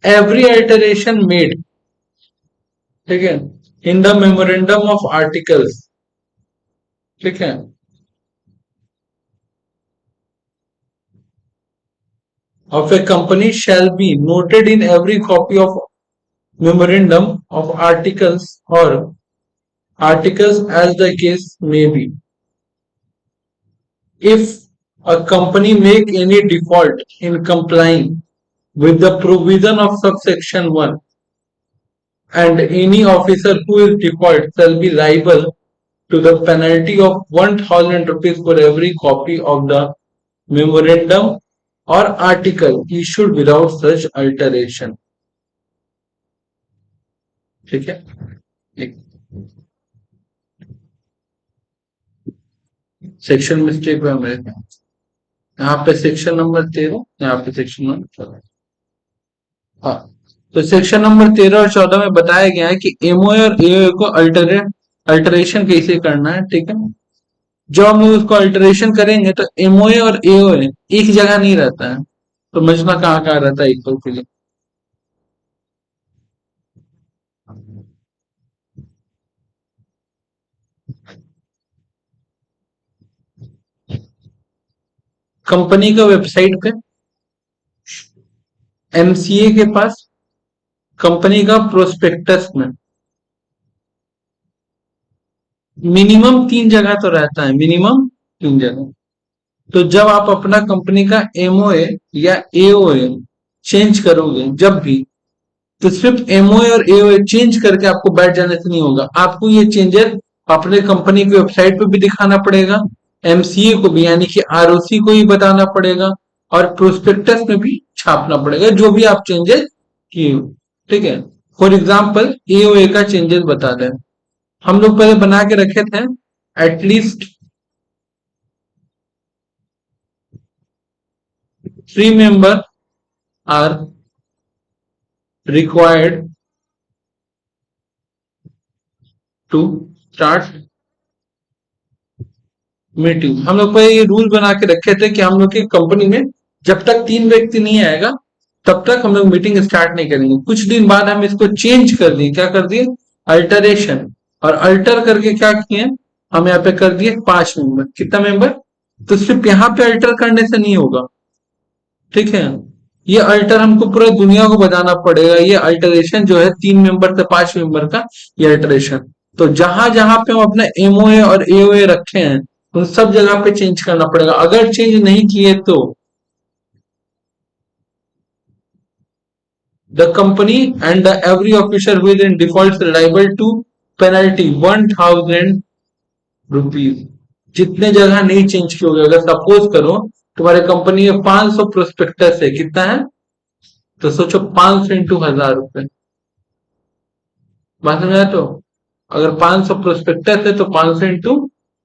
every alteration made, ठीक है, in the memorandum of articles, ठीक है, of a company shall be noted in every copy of memorandum of articles or articles as the case may be. If a company make any default in complying with the provision of subsection 1, and any officer who is default shall be liable to the penalty of 1000 rupees for every copy of the memorandum or article issued without such alteration. ठीक है, section mistake हुआ मेरे ख्याल से। यहाँ पे section number 13, यहाँ पे सेक्शन नंबर 14। हाँ, तो सेक्शन नंबर 13 और 14 में बताया गया है कि एमओए और एओए को अल्टरेशन कैसे करना है, ठीक है। जब हम लोग उसको अल्टरेशन करेंगे तो एमओए और एओए एक जगह नहीं रहता है, तो समझना कहाँ कहाँ रहता है इक्वल के लिए। कंपनी का वेबसाइट पे, एमसीए के पास, कंपनी का प्रोस्पेक्टस में मिनिमम 3 जगह तो रहता है, मिनिमम 3 जगह। तो जब आप अपना कंपनी का एमओए या एओए चेंज करोगे जब भी, तो सिर्फ एमओए और एओए चेंज करके आपको बैठ जाने से नहीं होगा, आपको ये चेंजेस अपने कंपनी की वेबसाइट पे भी दिखाना पड़ेगा, एमसीए को भी यानी कि आरओसी को ही बताना पड़ेगा, और प्रोस्पेक्टस में भी छापना पड़ेगा जो भी आप चेंजेस किए हो, ठीक है। फॉर एग्जाम्पल एओए का चेंजेस बता दें, हम लोग पहले बना के रखे थे at least 3 members are required to start meeting. हम लोग पहले ये रूल बना के रखे थे कि हम लोग की कंपनी में जब तक 3 व्यक्ति नहीं आएगा तब तक हम लोग मीटिंग स्टार्ट नहीं करेंगे। कुछ दिन बाद हम इसको चेंज कर दिए, क्या कर दिए, अल्टरेशन, और अल्टर करके क्या किए, हम यहाँ पे कर दिए 5 मेंबर। कितना मेंबर, तो सिर्फ यहाँ पे अल्टर करने से नहीं होगा, ठीक है, ये अल्टर हमको पूरा दुनिया को बताना पड़ेगा। ये अल्टरेशन जो है 3 मेंबर से 5 मेंबर का ये अल्टरेशन, तो जहां जहां पे हम अपना एमओए और एओए रखे हैं उन सब जगह पे चेंज करना पड़ेगा। अगर चेंज नहीं किए तो the company and the every officer with in default liable to penalty 1000 rupees. जितने जगह नहीं चेंज किए, अगर सपोज करो तुम्हारे कंपनी में 500 प्रोस्पेक्टस है, कितना है, तो सोचो 500 इंटू 1000 रुपए, बात समझ आया। तो अगर 500 प्रोस्पेक्टस है तो 500 इंटू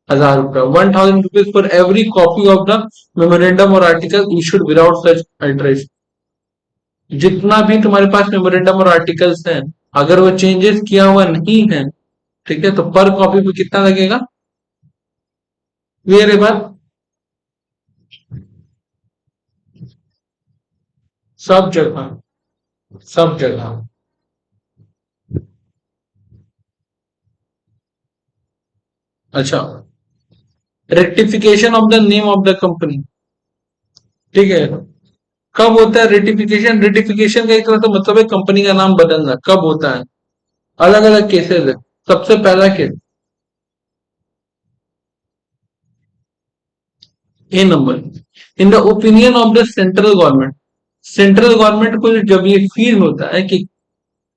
1000 रुपए, 1000 rupees for every copy of the memorandum और आर्टिकल इशूड विदाउट सच अल्टरेशन। जितना भी तुम्हारे पास मेमोरेंडम और आर्टिकल्स हैं, अगर वो चेंजेस किया हुआ नहीं है, ठीक है, तो पर कॉपी पे कितना लगेगा, क्लियर है बात। सब जगह, सब जगह। अच्छा, rectification of the name of the company, ठीक है, कब होता है रेटिफिकेशन। रेटिफिकेशन का एक तरह से मतलब है कंपनी का नाम बदलना। कब होता है, अलग अलग केसेस है। सबसे पहला case, A number, in the opinion of the central government. Central government को जब ये फील होता है कि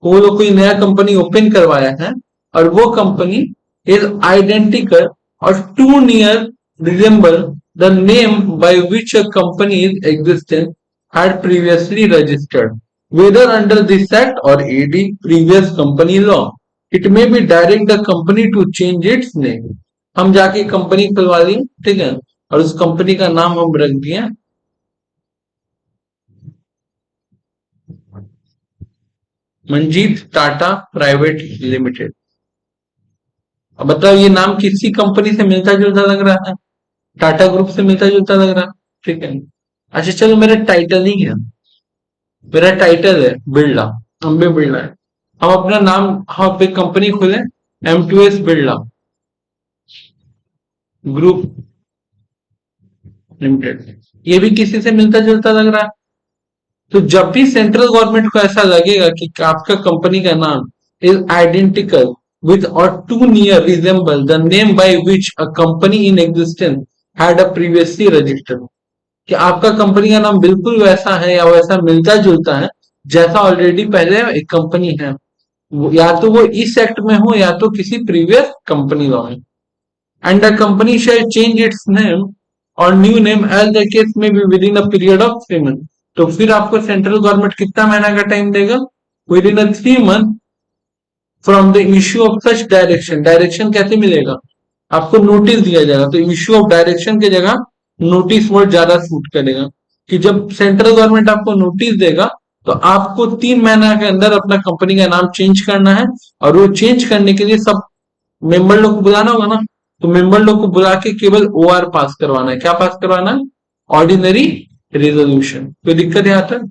वो लोग कोई नया कंपनी ओपन करवाया है और वो company is identical or too near resemble the name by which a company is existence had previously registered, whether under this act or AD previous company law, it may be direct the company to change its name। हम जाके company खुलवा दी, ठीक है, और उस company का नाम हम रख दिया मंजीत टाटा प्राइवेट लिमिटेड। अब बताओ ये नाम किसी कंपनी से मिलता जुलता लग रहा है, टाटा ग्रुप से मिलता जुलता लग रहा है, ठीक है। अच्छा चलो मेरा टाइटल ही है, मेरा टाइटल है बिरला, अम्बे बिरला है। हम अपना नाम, हम एक कंपनी खोले, M2S बिरला ग्रुप लिमिटेड, ये भी किसी से मिलता जुलता लग रहा है। तो जब भी सेंट्रल गवर्नमेंट को ऐसा लगेगा कि आपका कंपनी का नाम is identical with or too near resemble the name by which a company in existence had a previously registered, कि आपका कंपनी का नाम बिल्कुल वैसा है या वैसा मिलता जुलता है जैसा ऑलरेडी पहले एक कंपनी है, या तो वो इस एक्ट में हो या तो किसी प्रीवियस कंपनी लॉ में। And the company shall change its name और new name as the case may be within a period of 3 month. तो फिर आपको सेंट्रल गवर्नमेंट कितना महीना का टाइम देगा? With in a 3 month from the issue of such direction. Direction कैसे मिलेगा? आपको नोटिस दिया जाएगा, तो इश्यू ऑफ डायरेक्शन की जगह नोटिस वर्ड ज्यादा सूट करेगा, कि जब सेंट्रल गवर्नमेंट आपको नोटिस देगा तो आपको 3 महीना के अंदर अपना कंपनी का नाम चेंज करना है। और वो चेंज करने के लिए सब मेंबर लोग को बुलाना होगा ना, तो मेंबर लोग को बुला के केवल OR पास करवाना है। क्या पास करवाना है? Ordinary resolution. कोई दिक्कत है यहाँ तक?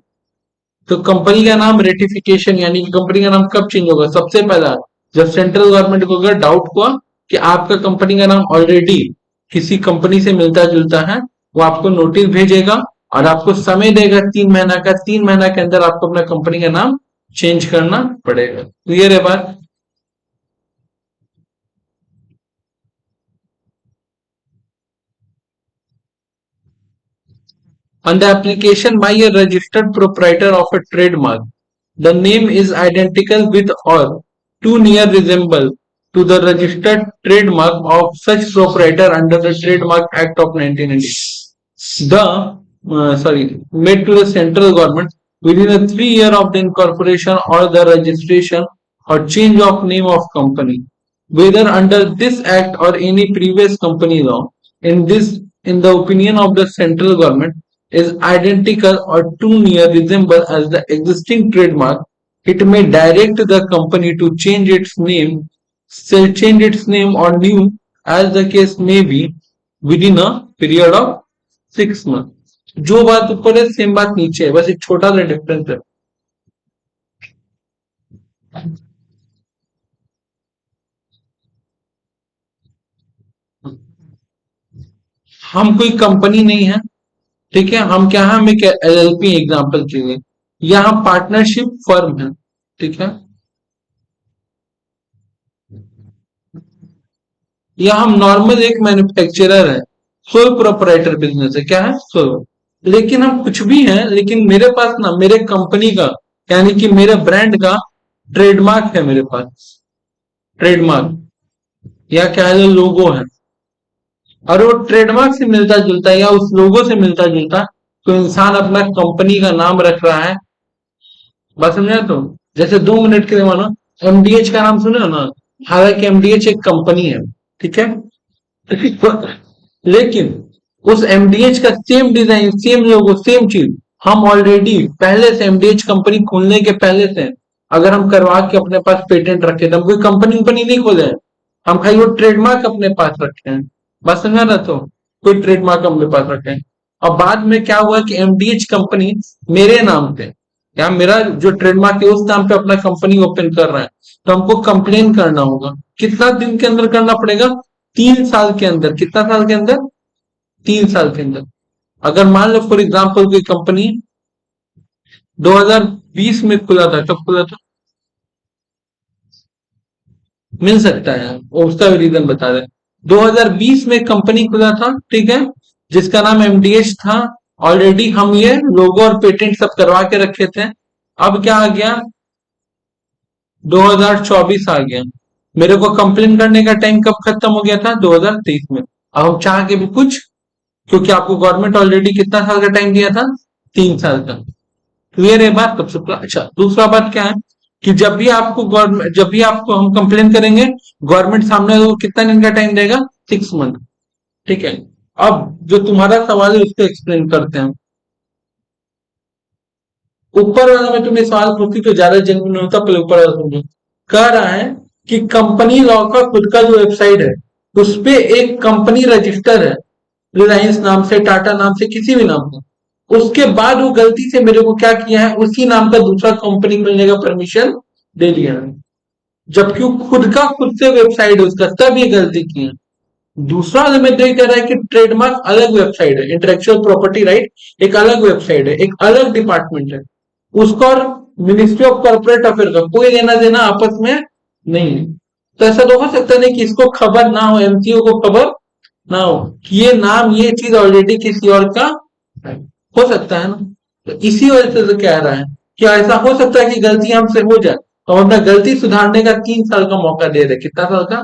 तो कंपनी का नाम रेटिफिकेशन, यानी कि कंपनी का नाम कब चेंज होगा? सबसे पहला जब सेंट्रल गवर्नमेंट को अगर डाउट हुआ कि आपका कंपनी का नाम ऑलरेडी किसी कंपनी से मिलता जुलता है, वो आपको नोटिस भेजेगा और आपको समय देगा 3 महीना का। 3 महीना के अंदर आपको अपना कंपनी का नाम चेंज करना पड़ेगा। क्लियर है बात? On the application by a registered proprietor of a trademark, the name is identical with or too near resemble to the registered trademark of such proprietor under the Trademark Act of 1990. The made to the central government within a 3 year of the incorporation or the registration or change of name of company, whether under this act or any previous company law. In the opinion of the central government, is identical or too near resemble as the existing trademark, it may direct the company to change its name or new, as the case may be, within a period of 6 months. जो बात ऊपर है same बात नीचे है, बस एक छोटा सा डिफरेंस है। हम कोई कंपनी नहीं है, ठीक है, हम क्या है, हम एक LLP एग्जांपल के लिए, यहाँ पार्टनरशिप फर्म है, ठीक है, या हम नॉर्मल एक मैन्युफैक्चरर है, सोल प्रोपराइटर बिजनेस है, क्या है, सोल। लेकिन हम कुछ भी हैं, लेकिन मेरे पास ना मेरे कंपनी का, यानी कि मेरे ब्रांड का ट्रेडमार्क है मेरे पास, ट्रेडमार्क या क्या है, लोगो है, और वो ट्रेडमार्क से मिलता जुलता है या उस लोगो से मिलता जुलता, तो इंसान अपना कंपनी का नाम रख रहा है। बात समझा? तो जैसे 2 मिनट के लिए मानो MDH का नाम सुने हो ना, हालांकि MDH एक कंपनी है, ठीक है, लेकिन उस MDH का सेम डिजाइन, सेम लोगो, सेम चीज हम ऑलरेडी पहले से MDH कंपनी खोलने के पहले से अगर हम करवा के अपने पास पेटेंट रखे थे, हम कोई कंपनी कंपनी नहीं खोले हैं, हम खाली वो ट्रेडमार्क अपने पास रखे हैं। बस समझा ना? तो कोई ट्रेडमार्क अपने पास रखे हैं। अब बाद में क्या हुआ कि MDH कंपनी मेरे नाम पे या मेरा जो ट्रेडमार्क है उस नाम पे अपना कंपनी ओपन कर रहा है, तो हमको कंप्लेन करना होगा। कितना दिन के अंदर करना पड़ेगा? 3 साल के अंदर। कितना साल के अंदर? 3 साल के अंदर। अगर मान लो फॉर एग्जाम्पल कोई कंपनी 2020 में खुला था, कब खुला था? मिल सकता है, और उसका भी रीजन बता दें। 2020 में कंपनी खुला था, ठीक है, जिसका नाम MDH था। ऑलरेडी हम ये लोगो और पेटेंट सब करवा के रखे थे। अब क्या आ गया? 2024 आ गया। मेरे को कंप्लेन करने का टाइम कब खत्म हो गया था? 2023 में। अब हम चाह के भी कुछ, क्योंकि आपको गवर्नमेंट ऑलरेडी कितना साल का टाइम दिया था? 3 साल का। क्लियर है बात? तब सबका अच्छा। दूसरा बात क्या है कि जब भी आपको हम कंप्लेन करेंगे, गवर्नमेंट सामने वो कितना दिन का टाइम देगा? 6 मंथ। ठीक है। अब जो तुम्हारा सवाल है उसको एक्सप्लेन करते हैं। ऊपर वाला में तुम्हें सवाल पूछती तो ज्यादा जेन्युइन होता, पहले ऊपर वाला समझो। कह रहा है कि कंपनी लॉ का खुद का जो वेबसाइट है उस पे एक कंपनी रजिस्टर है, रिलायंस नाम से, टाटा नाम से, किसी भी नाम से। उसके बाद वो गलती से मेरे को क्या किया है, उसी नाम का दूसरा कंपनी मिलने का परमिशन दे दिया है, जबकि वो खुद का खुद से वेबसाइट है उसका, तब ये गलती की है। दूसरा हमें तो ये कह रहा है कि ट्रेडमार्क अलग वेबसाइट है, इंटेलेक्चुअल प्रॉपर्टी राइट एक अलग वेबसाइट है, एक अलग डिपार्टमेंट है, उसका और मिनिस्ट्री ऑफ कॉर्पोरेट अफेयर का कोई लेना देना आपस में नहीं है। तो ऐसा तो हो सकता नहीं कि इसको खबर ना हो, एमसीओ को खबर ना हो कि ये नाम ये चीज ऑलरेडी किसी और का है। हो सकता है ना, तो इसी वजह से तो कह रहा है कि ऐसा हो सकता है कि गलती हमसे हो जाए, तो हम अपना गलती सुधारने का 3 साल का मौका दे रहे, कितना साल का,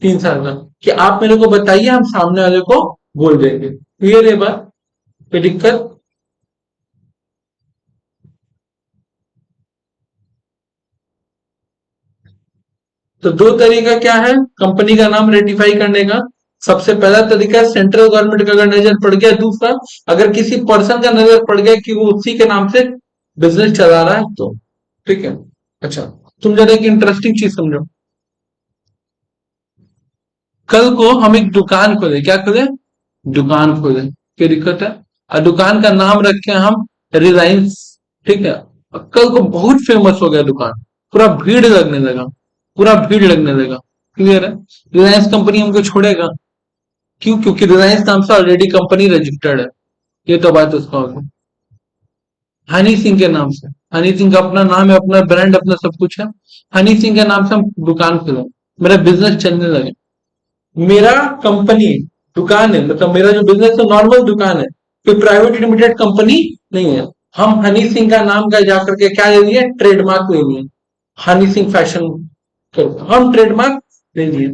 3 साल का, कि आप मेरे को बताइए, हम सामने वाले को बोल देंगे, क्लियर है बात, कोई दिक्कत। तो दो तरीका क्या है कंपनी का नाम रेटिफाई करने का। सबसे पहला तरीका सेंट्रल गवर्नमेंट का अगर नजर पड़ गया, दूसरा अगर किसी पर्सन का नजर पड़ गया कि वो उसी के नाम से बिजनेस चला रहा है तो, ठीक है। अच्छा, तुम जरा एक इंटरेस्टिंग चीज समझो। कल को हम एक दुकान खोले, क्या खोले, दुकान खोले, क्या दिक्कत है, और दुकान का नाम रखे हम रिलायंस, ठीक है। और कल को बहुत फेमस हो गया दुकान, पूरा भीड़ लगने लगा, पूरा भीड़ लगने लगा, क्लियर है। रिलायंस कंपनी हमको छोड़ेगा, क्यों, क्योंकि रिलायंस नाम से ऑलरेडी कंपनी रजिस्टर्ड है, ये तो बात उसका होगी। हनी सिंह के नाम से, हनी सिंह का अपना नाम है, अपना ब्रांड, अपना सब कुछ है, हनी सिंह के नाम से हम दुकान खोले, मेरा बिजनेस चलने लगे, मेरा कंपनी दुकान है, मतलब मेरा जो बिजनेस है नॉर्मल दुकान है, कोई प्राइवेट लिमिटेड कंपनी नहीं है। हम हनी सिंह का नाम का जाकर के क्या ले लिए, ट्रेडमार्क ले लिए, हनी सिंह फैशन, हम ट्रेडमार्क ले लिए।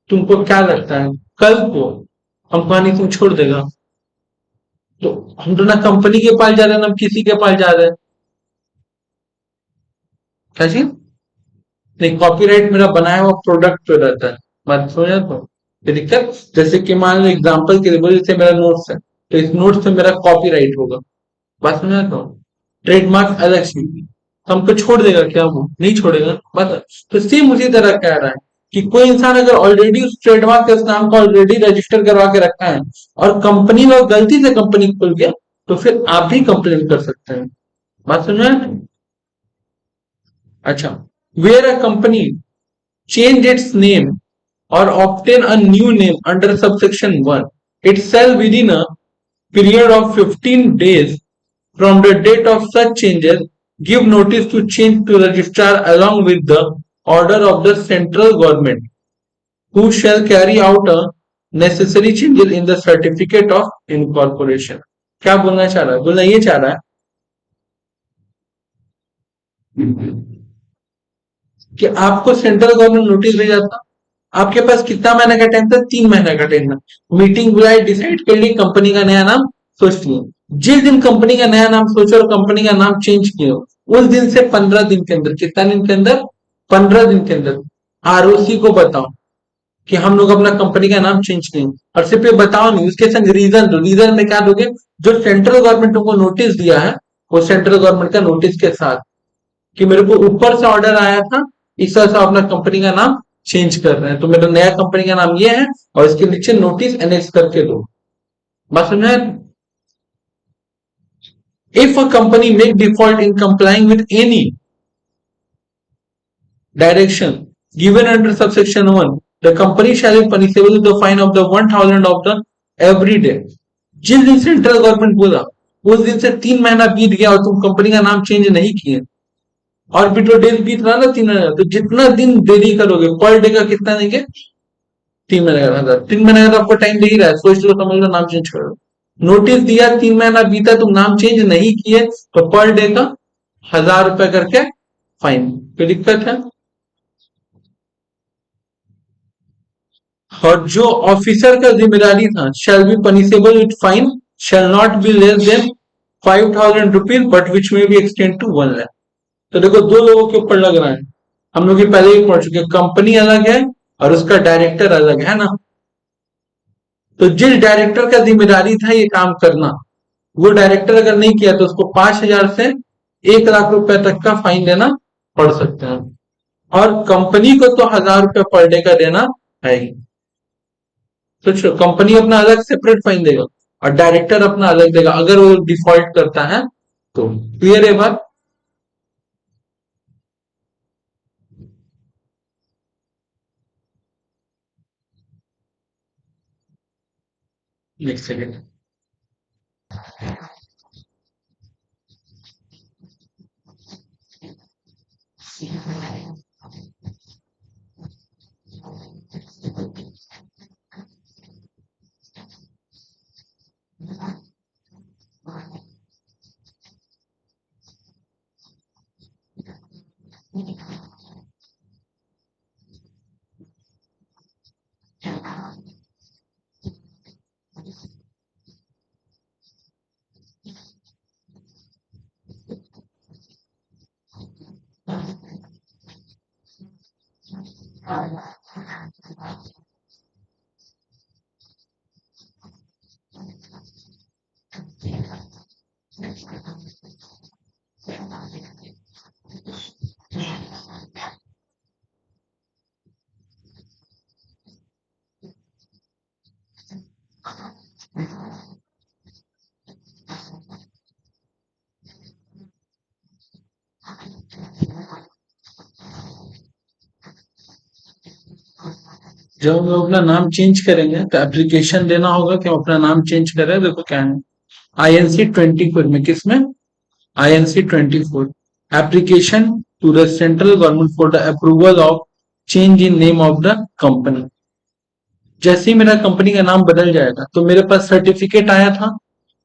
तुमको क्या लगता है कल को हमको हनी सिंह छोड़ देगा? तो हम तो ना कंपनी के पास जा रहे हैं ना किसी के पास जा रहे हैं, क्या चीज, नहीं, कॉपीराइट मेरा बनाया हुआ प्रोडक्ट पे रहता है, बात समझ तो, ये दिक्कत। जैसे कि मान लो एग्जांपल के लिए बोले, जैसे मेरा नोट्स है, तो इस नोट्स पे मेरा कॉपीराइट होगा, बात समझ तो, ट्रेडमार्क अलग चीज, तो हमको छोड़ देगा क्या, वो नहीं छोड़ेगा, बस। तो सेम उसी तरह कह रहा है कि कोई इंसान अगर ऑलरेडी उस ट्रेडमार्क के उस नाम को ऑलरेडी रजिस्टर करवा के रखा है, और कंपनी में गलती से कंपनी खुल गया, तो फिर आप भी कंप्लेन कर सकते हैं, बात समझ में आया? अच्छा, where a company change its name or obtain a new name under subsection 1, it shall within a period of 15 days from the date of such changes give notice to change to registrar along with the order of the central government, who shall carry out a necessary changes in the certificate of incorporation। क्या बोलना चाह रहा है, बोलना ये चाह रहा है कि आपको सेंट्रल गवर्नमेंट नोटिस भेजा था, आपके पास कितना महीने का टाइम था, 3 महीने का टाइम था, मीटिंग बुलाई, डिसाइड कर ली, कंपनी का नया नाम सोच लिया। जिस दिन कंपनी का नया नाम सोचा और कंपनी का नाम चेंज किया, उस दिन से 15 दिन के अंदर, कितना दिन के अंदर, 15 दिन के अंदर आरओसी को बताओ कि हम लोग अपना कंपनी का नाम चेंज किए, और सिर्फ ये बताओ नहीं, उसके संग रीजन दो, रीजन में क्या दोगे, जो सेंट्रल गवर्नमेंट को नोटिस दिया है, वो सेंट्रल गवर्नमेंट का नोटिस के साथ, कि मेरे को ऊपर से ऑर्डर आया था, इस तरह से अपना कंपनी का नाम चेंज कर रहे हैं, तो मेरा नया कंपनी का नाम ये है, और इसके नीचे नोटिस एनेक्स करके दो, बस समझे। If a company make default in complying with any direction given under subsection 1, the company shall be punishable with the fine of the 1000 of the every day। जिस दिन सेंट्रल गवर्नमेंट बोला, उस दिन से 3 महीना बीत गया और तुम कंपनी का नाम चेंज नहीं किए, ऑर्बिटो डेज बीत रहा ना 3 महीना, तो जितना दिन देरी करोगे पर डे का कितना देंगे, 3 महीने का था, 3 महीने का तो आपको टाइम दे ही रहा है, सोच लो समझ लो, नाम चेंज करो। नोटिस दिया, 3 महीना बीता, तुम नाम चेंज नहीं किए, तो पर डे का 1000 रुपए करके फाइन, कोई दिक्कत है। और जो ऑफिसर का जिम्मेदारी था, shall be punishable with fine shall not be less than 5000 rupees but which में बी एक्सटेंड टू 1 लाख। तो देखो, दो लोगों के ऊपर लग रहा है, हम लोग ये पहले ही पढ़ चुके, कंपनी अलग है और उसका डायरेक्टर अलग है ना। तो जिस डायरेक्टर का जिम्मेदारी था ये काम करना, वो डायरेक्टर अगर नहीं किया तो उसको 5000 से 1 लाख रुपए तक का फाइन देना पड़ सकता है, और कंपनी को तो 1000 रुपए पर डे का देना है ही। सोचो, कंपनी अपना अलग सेपरेट फाइन देगा, और डायरेक्टर अपना अलग देगा अगर वो डिफॉल्ट करता है तो। क्लियर है बात? Next second. जब हम लोग अपना नाम चेंज करेंगे तो एप्लीकेशन देना होगा कि हम अपना नाम चेंज करें। देखो क्या है, INC 24 में, किसमें? INC 24 application to the central government for the approval of change in name of the company. जैसे ही मेरा कंपनी का नाम बदल जाएगा तो मेरे पास सर्टिफिकेट आया था।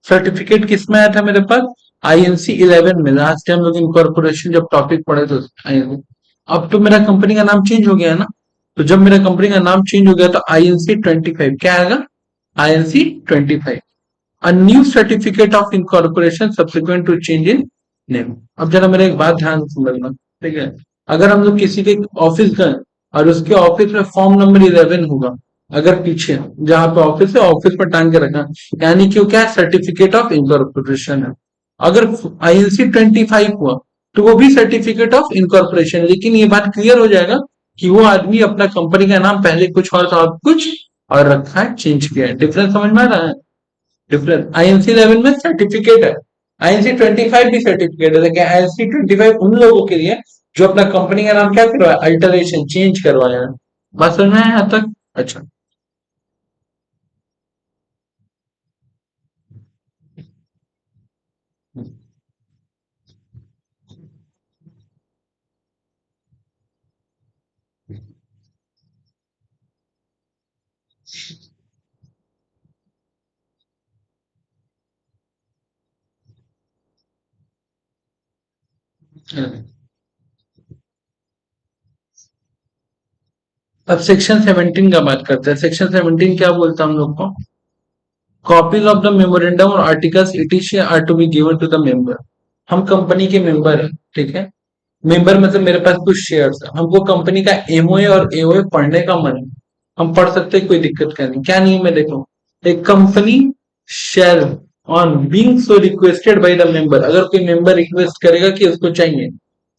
सर्टिफिकेट किस में आया था मेरे पास? INC 11 में। लास्ट टाइम लोग इनकॉर्पोरेशन जब टॉपिक पढ़े तो अब तो मेरा कंपनी का नाम चेंज हो गया है ना। तो जब मेरा कंपनी का नाम चेंज हो गया तो INC 25 क्या आएगा? INC 25 a new certificate of incorporation subsequent to change in name. अब जरा मेरा एक बात ध्यान से समझना, ठीक है? अगर हम लोग किसी के ऑफिस गए और उसके ऑफिस में फॉर्म नंबर 11 होगा, अगर पीछे जहां पे ऑफिस है ऑफिस पर टांग के रखा, यानी कि वो क्या, सर्टिफिकेट ऑफ इनकॉर्पोरेशन है। अगर INC 25 हुआ तो वो भी सर्टिफिकेट ऑफ इनकॉर्पोरेशन, लेकिन ये बात क्लियर हो जाएगा कि वो आदमी अपना कंपनी का नाम पहले कुछ और था, अब कुछ और रखा है, चेंज किया है। डिफरेंस समझ में आ रहा है? डिफरेंस INC 11 में सर्टिफिकेट है, INC 25 भी सर्टिफिकेट है, लेकिन INC 25 उन लोगों के लिए जो अपना कंपनी का नाम क्या करवाया, अल्टरेशन, चेंज करवाया है। बात समझ में आया यहाँ तक? अच्छा। अब सेक्शन 17 का बात करते हैं। सेक्शन 17 क्या बोलता है हम लोग को? कॉपीज ऑफ द मेमोरेंडम और आर्टिकल्स इटिशिया are to be given to the member. हम कंपनी के मेंबर हैं, ठीक है? मेंबर मतलब मेरे पास कुछ शेयर्स है, हमको कंपनी का MOA और AOA पढ़ने का मन है, हम पढ़ सकते हैं, कोई दिक्कत का नहीं। क्या नियम है देखो, एक company shall on being so requested by the member, अगर कोई मेंबर रिक्वेस्ट करेगा कि उसको चाहिए,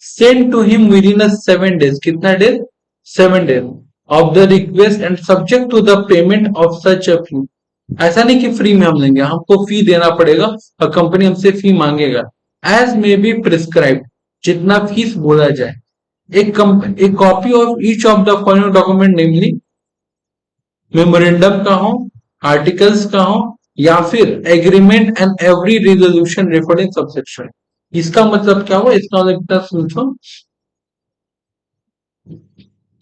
send to him within 7 days, कितना days? 7 days of the request and subject to the payment of such a fee. ऐसा नहीं कि फ्री में हम लेंगे, हमको फी देना पड़ेगा और कंपनी हमसे फी मांगेगा। एज मे बी प्रिस्क्राइब, जितना फीस बोला जाए। एक copy of each of the following document, namely memorandum का हो, आर्टिकल्स का हो, या फिर agreement and every resolution referred in subsection. इसका मतलब क्या हुआ? इसका मतलब इतना समझो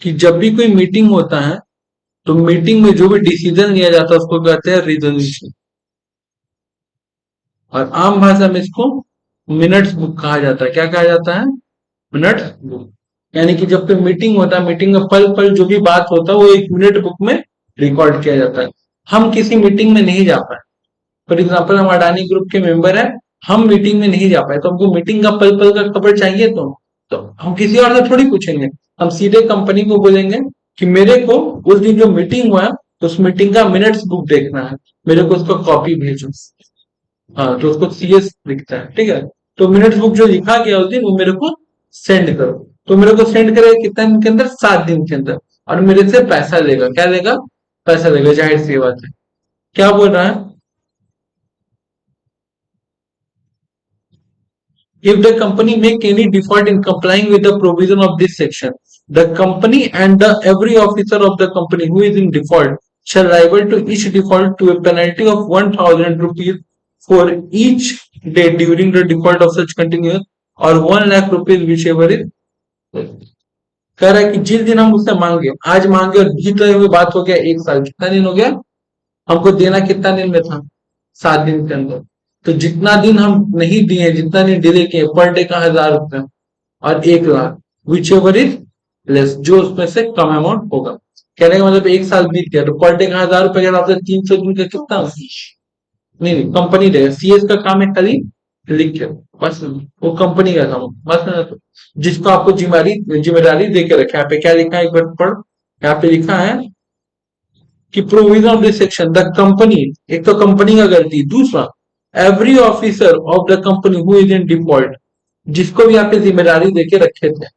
कि जब भी कोई मीटिंग होता है तो मीटिंग में जो भी डिसीजन लिया जाता है उसको कहते हैं रिजोल्यूशन, और आम भाषा में इसको मिनट्स बुक कहा जाता है। क्या कहा जाता है? Minutes book. यानी कि जब कोई मीटिंग होता है, मीटिंग में पल पल जो भी बात होता है वो एक मिनट बुक में रिकॉर्ड किया जाता है। हम किसी मीटिंग में नहीं जा पाए, फॉर एग्जाम्पल हम अडानी ग्रुप के मेंबर हैं, हम मीटिंग में नहीं जा पाए, तो हमको मीटिंग का पल पल का खबर चाहिए, तो हम किसी और से थोड़ी पूछेंगे, हम सीधे कंपनी को बोलेंगे कि मेरे को उस दिन जो मीटिंग हुआ तो उस मीटिंग का मिनट्स बुक देखना है, मेरे को उसका कॉपी भेजो। हाँ, तो उसको CS लिखता है, ठीक है? तो मिनट्स बुक जो लिखा गया उस दिन वो मेरे को सेंड करो। तो मेरे को सेंड करेगा कितने दिन के अंदर? 7 दिन के अंदर। और मेरे से पैसा लेगा, क्या लेगा? पैसा लेगा, जाहिर सी बात है। क्या बोल रहा है? If the company make any default in complying with the provision of this section, the company and the every officer of the company who is in default shall liable to each default to a penalty of 1000 rupees for each day during the default of such continuous, or 1 lakh rupees whichever is. कह रहा है कि जिस दिन हम उससे मांगे, आज मांगे और जीतते हुए बात हो गया 1 साल, कितना दिन हो गया, हमको देना कितना दिन में था, 7 दिन के अंदर। तो जितना दिन हम नहीं दिए, जितना दिन डिले किए, पर डे का 1000 रुपया और 1 lakh, which ever is less, जो उसमें से कम अमाउंट होगा। कहने का मतलब 1 साल बीत गया तो पर डे का 1000 रुपया के हिसाब से 300 दिन का कितना, नहीं नहीं, कंपनी देगा। सीएस का काम है खाली लिख के, बस वो कंपनी का काम, बस तो जिसको आपको जिम्मेदारी जिम्मेदारी दे के रखा है। यहाँ पे क्या लिखा है, एक बार पढ़। यहाँ पे लिखा है कि provision of this section, the company, एक तो कंपनी का गलती, दूसरा every officer of the company who is in default, जिसको भी आपने जिम्मेदारी देके रखे थे,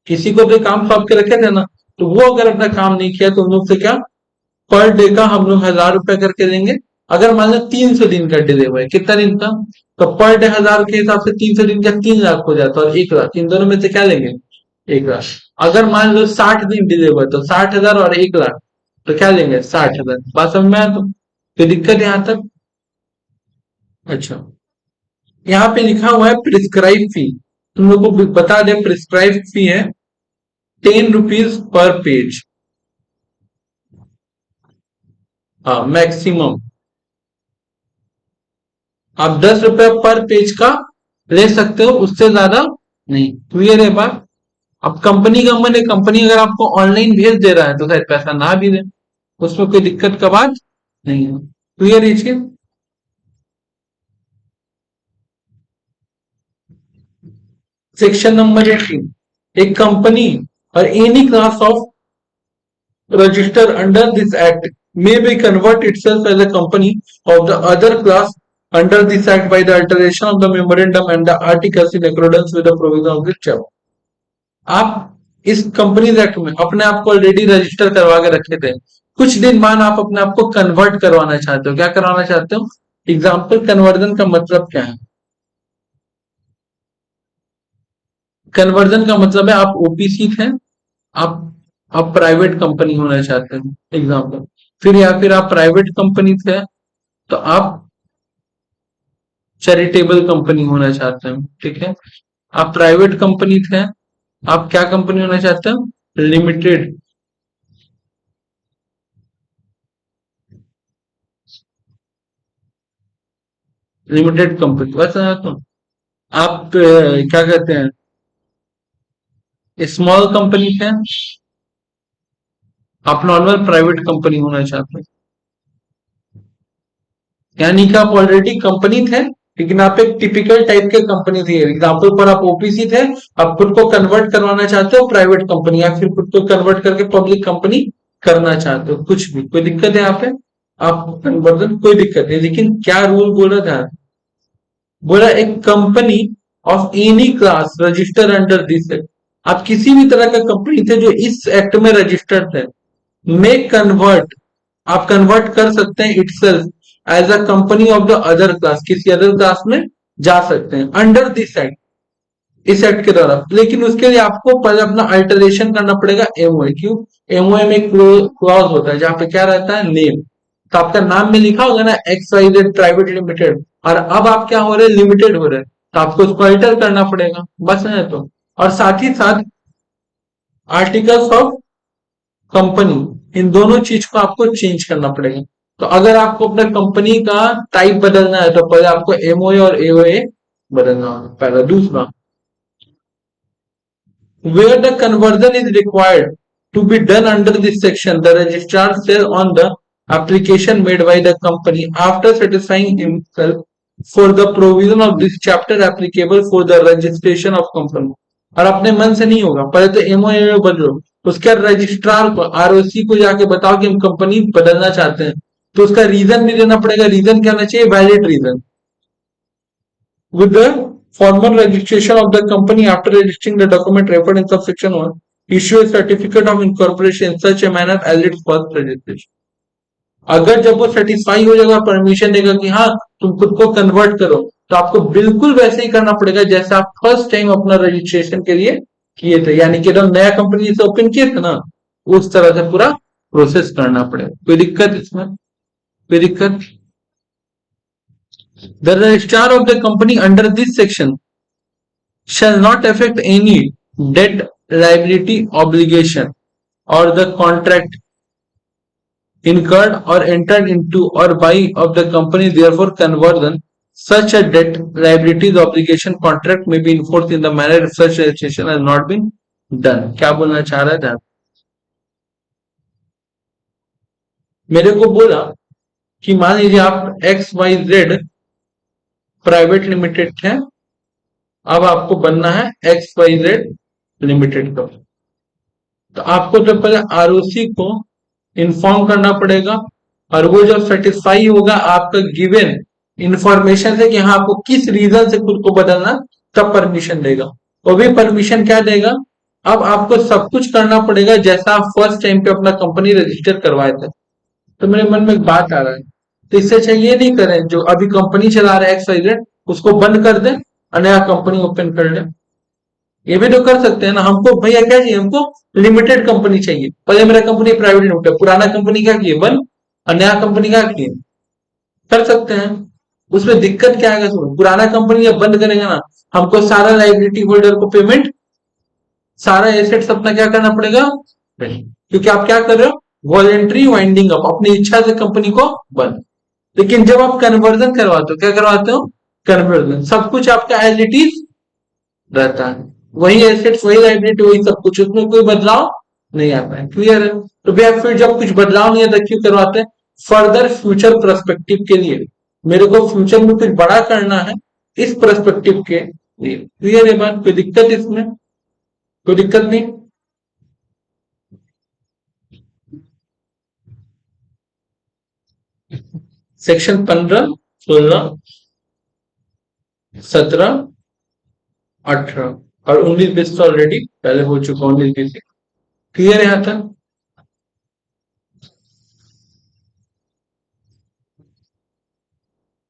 किसी को भी काम सौंप के रखे थे ना, तो वो अगर अपना काम नहीं किया तो उन लोग से क्या, पर डे का हम लोग 1000 रुपया करके देंगे। अगर मान लो 300 दिन का डिले हुआ है, कितना दिन का, तो पर डे 1000 के हिसाब से 300 दिन का 3 लाख हो जाता है, और 1 लाख, इन दोनों में से क्या लेंगे, 1 लाख। अगर मान लो 60 दिन डिले हुआ है तो 60,000 और 1 लाख, तो क्या लेंगे, 60,000। बात समझ में आया? तो कोई दिक्कत यहां तक? अच्छा, यहाँ पे लिखा हुआ है प्रिस्क्राइब फी, तुम लोग को बता दे, प्रिस्क्राइब फी है 10 रुपीज पर पेज, हाँ मैक्सिमम। आप 10 रुपया पर पेज का ले सकते हो, उससे ज्यादा नहीं। क्लियर है बात? अब कंपनी का मन है, कंपनी अगर आपको ऑनलाइन भेज दे रहा है तो शायद पैसा ना भी दे, उसमें कोई दिक्कत का बात नहीं है। क्लियर है चीज? सेक्शन नंबर 18, एक कंपनी और any class of registered under this act may be convert itself as a company of the other class under this act by the alteration of the memorandum and the articles in accordance with the provision of this chapter। आप इस company act में अपने आप को already register करवा के रखे थे, कुछ दिन बाद आप अपने आप को कन्वर्ट करवाना चाहते हो। क्या करवाना चाहते हो? एग्जाम्पल, कन्वर्जन का मतलब क्या है? कन्वर्जन का मतलब है आप ओपीसी थे, आप प्राइवेट कंपनी होना चाहते हैं, एग्जाम्पल। फिर या फिर आप प्राइवेट कंपनी थे तो आप चैरिटेबल कंपनी होना चाहते हैं, ठीक है। आप प्राइवेट कंपनी थे, आप क्या कंपनी होना चाहते हो? लिमिटेड, लिमिटेड कंपनी, बस। तो आप क्या कहते हैं, स्मॉल कंपनी थे, आप नॉर्मल प्राइवेट कंपनी होना चाहते हैं। यानी कि आप ऑलरेडी कंपनी थे, लेकिन आप एक टिपिकल टाइप के कंपनी थी। एग्जाम्पल पर आप ओपीसी थे, आप खुद को कन्वर्ट करवाना चाहते हो प्राइवेट कंपनी, या फिर खुद को कन्वर्ट करके पब्लिक कंपनी करना चाहते हो, कुछ भी, कोई दिक्कत है यहाँ पे? आप कन्वर्जन कोई दिक्कत नहीं, लेकिन क्या रूल बोला था? बोला एक company of any class register under this act, आप किसी भी तरह का कंपनी थे जो इस एक्ट में रजिस्टर्ड थे, मे कन्वर्ट, आप कन्वर्ट कर सकते हैं itself as a company of the other class, किसी अदर क्लास में जा सकते हैं अंडर दिस एक्ट, इस एक्ट के द्वारा। लेकिन उसके लिए आपको पहले अपना अल्टरेशन करना पड़ेगा एमओए। क्यों? एमओए में एक क्लॉज होता है जहां पे क्या रहता है, नेम। तो आपका नाम में लिखा होगा ना X Y Z private limited, और अब आप क्या हो रहे हैं, लिमिटेड हो रहे हैं, तो आपको उसको अल्टर करना पड़ेगा, बस है तो। और साथ ही साथ आर्टिकल्स ऑफ कंपनी, इन दोनों चीज को आपको चेंज करना पड़ेगा। तो अगर आपको अपने कंपनी का टाइप बदलना है तो पहले आपको एमओए और एओए बदलना होगा, पहला। दूसरा, where the conversion is required to be done under this section, the registrar shall on the application made by the company after satisfying himself for the provision of this chapter applicable for the registration of company। और अपने मन से नहीं होगा, पहले तो MOA बदलो, उसके रजिस्ट्रार को, आरओसी को जाके बताओ कि हम कंपनी बदलना चाहते हैं, तो उसका रीजन भी देना पड़ेगा। रीजन क्या होना चाहिए? Valid reason. With the formal registration of the company after registering the document referred in subsection 1, issue a certificate of incorporation in such a manner as its first registration। अगर जब वो satisfy हो जाएगा, permission देगा कि हाँ तुम खुद को कन्वर्ट करो, तो आपको बिल्कुल वैसे ही करना पड़ेगा जैसे आप फर्स्ट टाइम अपना रजिस्ट्रेशन के लिए किए थे, यानी कि जब नया कंपनी से ओपन किए थे ना, उस तरह से पूरा प्रोसेस करना पड़ेगा। कोई दिक्कत इसमें? कोई दिक्कत? The registrar of the company under this section shall not affect any debt, liability, obligation, or the contract incurred or entered into or by of the company. Therefore, conversion such a debt, liabilities, obligation, contract may be enforced in the manner such registration has not been done. क्या बोलना चाह रहा था? मेरे को बोला कि मान लीजिए आप X Y Z private limited थे, अब आपको बनना है एक्स वाई जेड लिमिटेड का, तो आपको तो पहले आरओसी को इन्फॉर्म करना पड़ेगा, और वो जब सेटिस्फाई होगा आपका गिवन इंफॉर्मेशन से कि हाँ आपको किस रीजन से खुद को बदलना, तब परमिशन देगा। वो भी परमिशन क्या देगा? अब आपको सब कुछ करना पड़ेगा जैसा आप फर्स्ट टाइम पे अपना कंपनी रजिस्टर करवाए थे। तो मेरे मन में एक बात आ रहा है, तो इससे अच्छा ये नहीं करें जो अभी कंपनी चला रहे एक्स वाई जेड, उसको बंद कर दें और नया कंपनी ओपन कर लें। ये भी तो कर सकते हैं ना। हमको भैया क्या चाहिए? हमको लिमिटेड कंपनी चाहिए। पहले मेरा कंपनी प्राइवेट लिमिटेड, पुराना कंपनी क्या किए? बंद, और नया कंपनी क्या किए? कर सकते हैं। उसमें दिक्कत क्या आएगा? सुनो, पुराना कंपनी जब बंद करेंगे ना, हमको सारा लाइबिलिटी होल्डर को पेमेंट, सारा एसेट्स अपना क्या करना पड़ेगा? क्योंकि आप क्या कर रहे हो? वॉलेंट्री वाइंडिंग अप, अपनी इच्छा से कंपनी को बंद। लेकिन जब आप कन्वर्जन करवाते हो, क्या करवाते हो? कन्वर्जन, सब कुछ आपका एज इट इज रहता है, वही एसेट्स, वही लाइबिलिटी, वही सब कुछ, उसमें कोई बदलाव नहीं आता है। क्लियर है? तो भैया फिर जब कुछ बदलाव नहीं आता क्यों करवाते हैं? फर्दर फ्यूचर पर्सपेक्टिव के लिए, मेरे को फ्यूचर में कुछ बड़ा करना है, इस पर्सपेक्टिव के लिए। क्लियर है बात? कोई दिक्कत इसमें? कोई दिक्कत नहीं? सेक्शन 15, 16, 17, 18 और 19, 20 तो ऑलरेडी पहले हो चुका। 19, 20 क्लियर है यहां तक?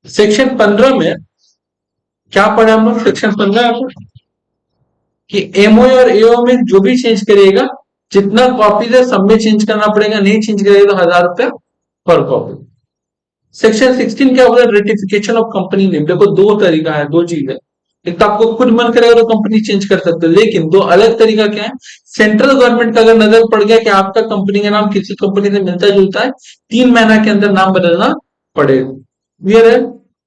सेक्शन 15 में क्या पढ़ा हम लोग? सेक्शन 15 में कि एमओ और एओ में जो भी चेंज करिएगा, जितना कॉपीज है सब में चेंज करना पड़ेगा, नहीं चेंज करिएगा तो 1000 रुपया पर कॉपी। सेक्शन 16 क्या होगा? Ratification of company name. देखो दो तरीका है, दो चीज है। एक तो आपको खुद मन करेगा तो कंपनी चेंज कर सकते हो, लेकिन दो अलग तरीका क्या है? सेंट्रल गवर्नमेंट का अगर नजर पड़ गया कि आपका कंपनी का नाम किसी कंपनी से मिलता जुलता है, 3 महीना के अंदर नाम बदलना पड़ेगा। क्लियर है?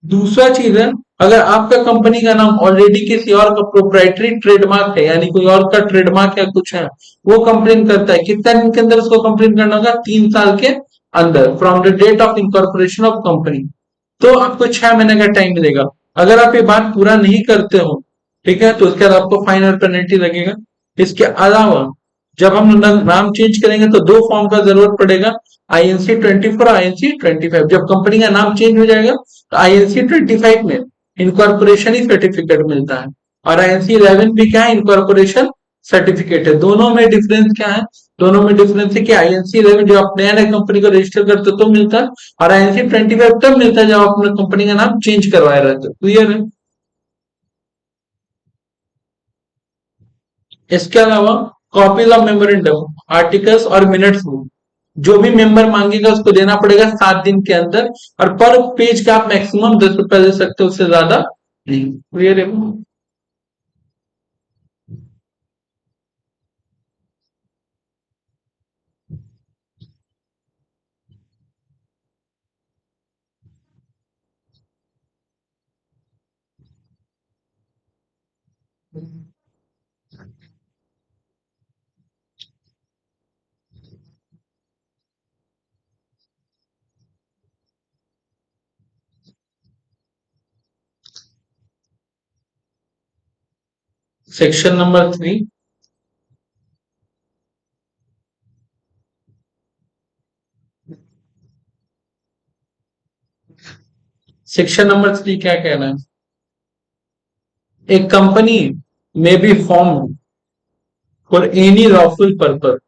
दूसरा चीज है, अगर आपका कंपनी का नाम ऑलरेडी किसी और का प्रोप्राइटरी ट्रेडमार्क है, यानी कोई और का ट्रेडमार्क या कुछ है, वो कंप्लेन करता है, कितना दिन के अंदर उसको कंप्लेन करना होगा? 3 साल के अंदर, from the date of incorporation of company. तो आपको 6 महीने का टाइम मिलेगा। अगर आप ये बात पूरा नहीं करते हो, ठीक है, तो उसके बाद आपको फाइन और पेनल्टी लगेगा। इसके अलावा जब हम नाम चेंज करेंगे तो दो फॉर्म का जरूरत पड़ेगा, आईएनसी 24 और आईएनसी 25। जब कंपनी का नाम चेंज हो जाएगा तो आईएनसी 25 में इनकॉर्पोरेशन ही सर्टिफिकेट मिलता है, और आईएनसी 11 भी क्या है? इनकॉर्पोरेशन सर्टिफिकेट है। दोनों में डिफरेंस क्या है? दोनों में डिफरेंस है कि आईएनसी 11 जो आप नया नया कंपनी को रजिस्टर करते हो तो मिलता है, और आईएनसी 25 तब मिलता है जब आप अपने कंपनी का नाम चेंज करवाए रहते हो। क्लियर है? इसके अलावा कॉपीज ऑफ मेमोरेंडम, आर्टिकल्स और मिनट्स, जो भी मेंबर मांगेगा उसको देना पड़ेगा 7 दिन के अंदर, और पर पेज का आप मैक्सिमम 10 रुपए दे सकते हो, उससे ज्यादा नहीं। क्लियर है? सेक्शन नंबर 3, सेक्शन नंबर 3 क्या कह रहा है? A company may be formed for any lawful purpose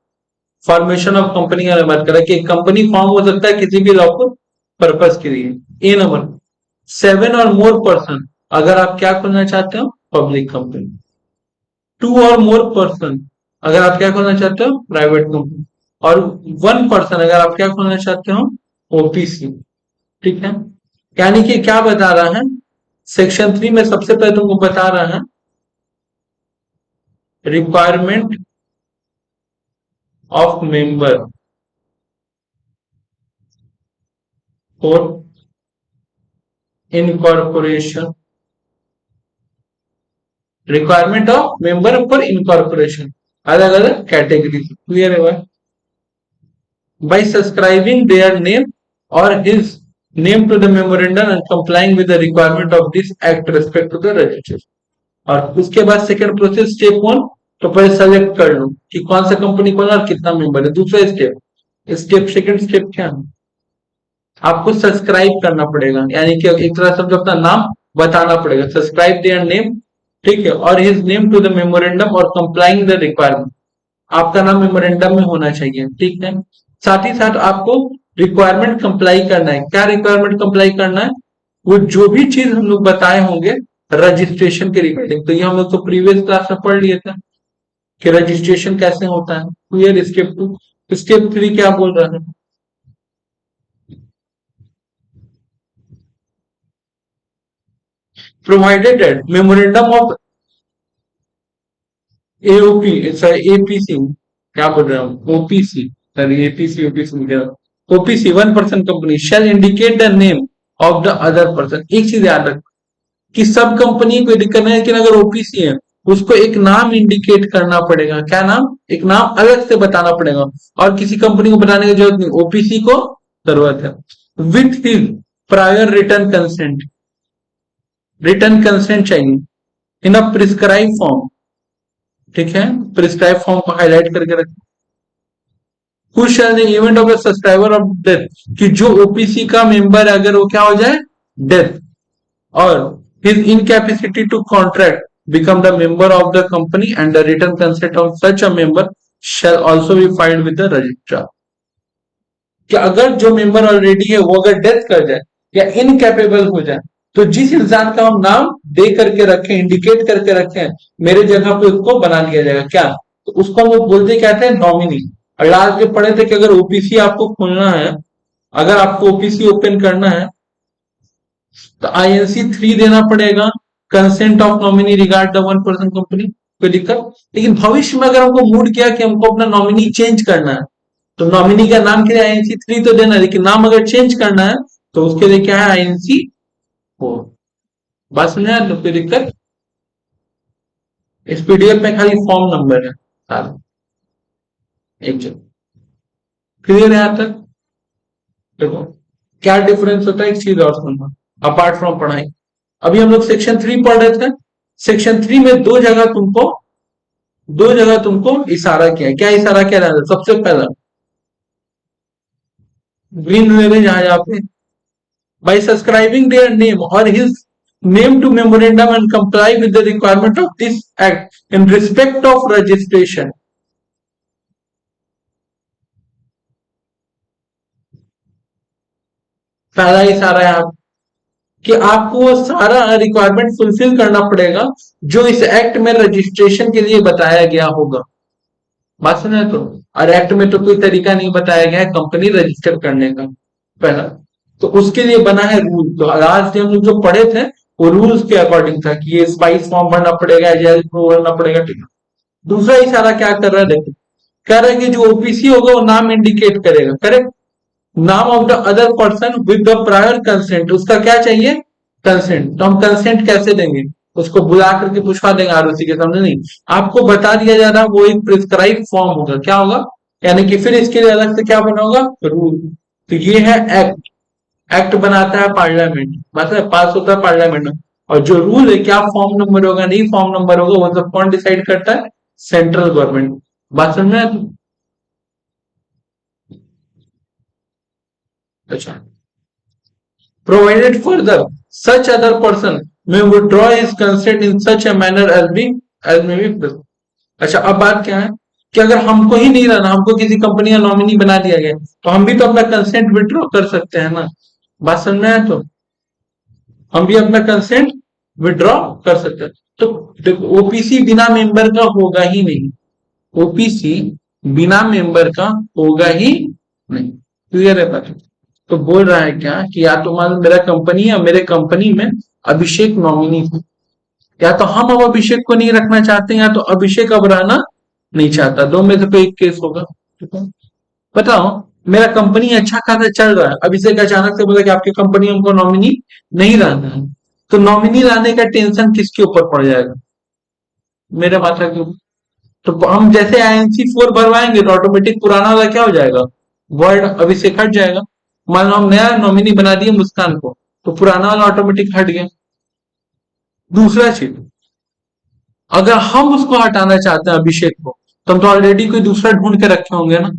formation of company का बात करें कि कंपनी फॉर्म हो सकता है किसी भी लॉफुल पर्पस के लिए। ए नंबर 7 और मोर पर्सन, अगर आप क्या खोलना चाहते हो पब्लिक कंपनी। 2 और मोर पर्सन, अगर आप क्या खोलना चाहते हो प्राइवेट कंपनी। और 1 पर्सन, अगर आप क्या खोलना चाहते हो ओपीसी। ठीक है, यानी कि क्या बता रहा है सेक्शन 3 में सबसे पहले तुमको बता रहा है requirement of member for incorporation, requirement of member for incorporation, अलग अलग कैटेगरी। क्लियर है भाई? by subscribing their name or his name to the memorandum and complying with the requirement of this act respect to the registration। और उसके बाद second process step 1, तो पहले select कर लो कि कौन सा कंपनी खोलना और कितना मेंबर है। दूसरा स्टेप सेकंड स्टेप क्या है, आपको सब्सक्राइब करना पड़ेगा, यानी कि एक तरह से अपना नाम बताना पड़ेगा, सब्सक्राइब देयर नेम, ठीक है, और his name to the memorandum और कंप्लाइंग द रिक्वायरमेंट, आपका नाम मेमोरेंडम में होना चाहिए। ठीक है, साथ ही साथ आपको रिक्वायरमेंट कंप्लाई करना है। क्या रिक्वायरमेंट कंप्लाई करना है, वो जो भी चीज हम लोग बताए होंगे रजिस्ट्रेशन के रिगार्डिंग, तो ये हम लोग तो प्रीवियस क्लास में पढ़ लिए थे कि रजिस्ट्रेशन कैसे होता है। क्लियर? स्टेप 2। स्टेप 3 क्या बोल रहा है, provided that memorandum of AOP, APC, क्या बोल रहा हूँ OPC, sorry APC OPC, OPC 1 person company shall indicate the name of the other person. एक चीज याद रख कि सब कंपनी कोई दिक्कत नहीं है, लेकिन अगर ओपीसी है उसको एक नाम इंडिकेट करना पड़ेगा। क्या नाम? एक नाम अलग से बताना पड़ेगा, और किसी कंपनी को बताने की जरूरत नहीं, ओपीसी को जरूरत है। With his prior return consent, return consent चाहिए इन अ प्रिस्क्राइब फॉर्म। ठीक है, प्रिस्क्राइब फॉर्म को हाईलाइट करके रखें। Who shall the event of a subscriber of death, कि जो ओपीसी का मेंबर है अगर वो क्या हो जाए डेथ, और his incapacity to contract become the member of the company and the written consent of such a member shall also be filed with the registrar। कि अगर जो मेंबर ऑलरेडी है वो अगर डेथ कर जाए या इनकैपेबल हो जाए, तो जिस इंसान का हम नाम दे करके रखें, इंडिकेट करके रखें, मेरे जगह पे उसको बना लिया जाएगा। क्या? तो उसको हम लोग बोलते कहते हैं नॉमिनी। और लास्ट में पढ़े थे कि अगर ओपीसी आपको खोलना है, अगर आपको ओपीसी ओपन करना है तो आईएनसी 3 देना पड़ेगा, consent of nominee regard the 1 person company. कोई दिक्कत? लेकिन भविष्य में अगर हमको मूड किया कि हमको अपना नॉमिनी चेंज करना है, तो नॉमिनी का नाम के लिए आईएनसी 3 तो देना, लेकिन नाम अगर चेंज करना है तो उसके लिए क्या है आईएनसी 4। बात समझा? तो कोई दिक्कत? इस पीडीएफ में खाली फॉर्म नंबर है सारा, एक जगह। क्लियर है यहां तक? देखो क्या डिफरेंस होता है, एक चीज और सुनना अपार्ट फ्रॉम पढ़ाई। अभी हम लोग सेक्शन 3 पढ़ रहे थे, सेक्शन 3 में दो जगह तुमको इशारा किया। क्या इशारा किया जाता है? सबसे पहला ग्रीन ले जहां पे by subscribing their name or his name to memorandum and comply with the requirement of this act in respect of registration। पहला इशारा है आप कि आपको वो सारा रिक्वायरमेंट फुलफिल करना पड़ेगा जो इस एक्ट में रजिस्ट्रेशन के लिए बताया गया होगा। बात सुना है? तो और एक्ट में तो कोई तरीका नहीं बताया गया है कंपनी रजिस्टर करने का, पहला। तो उसके लिए बना है रूल। तो आज हम लोग जो पढ़े थे वो रूल्स के अकॉर्डिंग था कि ये स्पाइस फॉर्म भरना पड़ेगा, एजेल प्रूफ भरना पड़ेगा। ठीक है, दूसरा इशारा क्या कर रहा है देखो, कह रहा है कि जो ओपीसी होगा वो नाम इंडिकेट करेगा, करेक्ट, नाम of the other person with the prior consent. उसका क्या चाहिए? कंसेंट। तो हम कंसेंट कैसे देंगे? उसको बुला करके पूछवा देंगे आरओसी के सामने? नहीं, आपको बता दिया जा रहा है वो एक प्रिस्क्राइब फॉर्म होगा। क्या होगा? यानी कि फिर इसके लिए अलग से क्या बना होगा? रूल। तो ये है एक्ट। एक्ट बनाता है पार्लियामेंट, मतलब पास होता है पार्लियामेंट में। और जो रूल है क्या फॉर्म नंबर होगा, नहीं फॉर्म नंबर होगा, वो सब कौन डिसाइड करता है? Central government. बात समझ में आया? अच्छा, provided further such other person may withdraw his consent in such a manner as may be। अच्छा, अब बात क्या है कि अगर हमको ही नहीं रहना, हमको किसी कंपनी का नॉमिनी बना दिया गया, तो हम भी तो अपना कंसेंट विड्रॉ कर सकते हैं ना। बात समझ में आया? तो हम भी अपना कंसेंट विड्रॉ कर सकते हैं। तो ओपीसी बिना मेंबर का होगा ही नहीं, ओपीसी बिना मेंबर का होगा ही नहीं। क्लियर है बात? तो बोल रहा है क्या कि या तो मान लो मेरा कंपनी है, मेरे कंपनी में अभिषेक नॉमिनी है, या तो हम अब अभिषेक को नहीं रखना चाहते हैं, या तो अभिषेक अब रहना नहीं चाहता, दो में से कोई एक केस होगा। ठीक है? बताओ, मेरा कंपनी अच्छा खासा चल रहा है, अभिषेक अचानक से बोला कि आपकी कंपनी हमको नॉमिनी नहीं रहना है, तो नॉमिनी लाने का टेंशन किसके ऊपर पड़ जाएगा? मेरे माथा के ऊपर। तो हम जैसे INC4 भरवाएंगे तो ऑटोमेटिक पुराना वाला क्या हो जाएगा, वर्ड अभिषेक हट जाएगा। मान लो हम नया नॉमिनी बना दिए मुस्कान को, तो पुराना वाला ऑटोमेटिक हट गया। दूसरा चीज, अगर हम उसको हटाना चाहते हैं अभिषेक को, तो हम तो ऑलरेडी कोई दूसरा ढूंढ के रखे होंगे ना।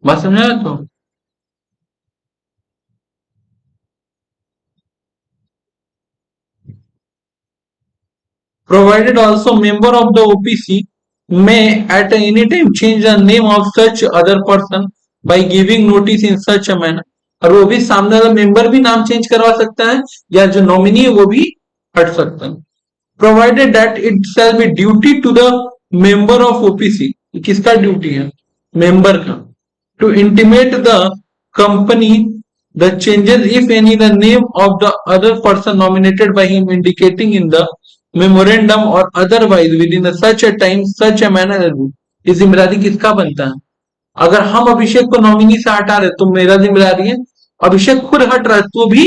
बात समझ आया? तो provided also member of the OPC may at any time change the name of such other person by giving notice in such a manner। और वो भी सामने वाला मेंबर भी नाम चेंज करवा सकता है, या जो नॉमिनी है वो भी हट सकता है। Provided that it shall be duty to the member of OPC, किसका ड्यूटी है? मेंबर का। To intimate the company the changes if any the name of the other person nominated by him indicating in the memorandum or otherwise within a such a time such a manner। ये जिम्मेदारी किसका बनता है? अगर हम अभिषेक को nominee से हटा रहे तो मेरा जिम्मेदारी है, अभिषेक खुद हट रहा है तो भी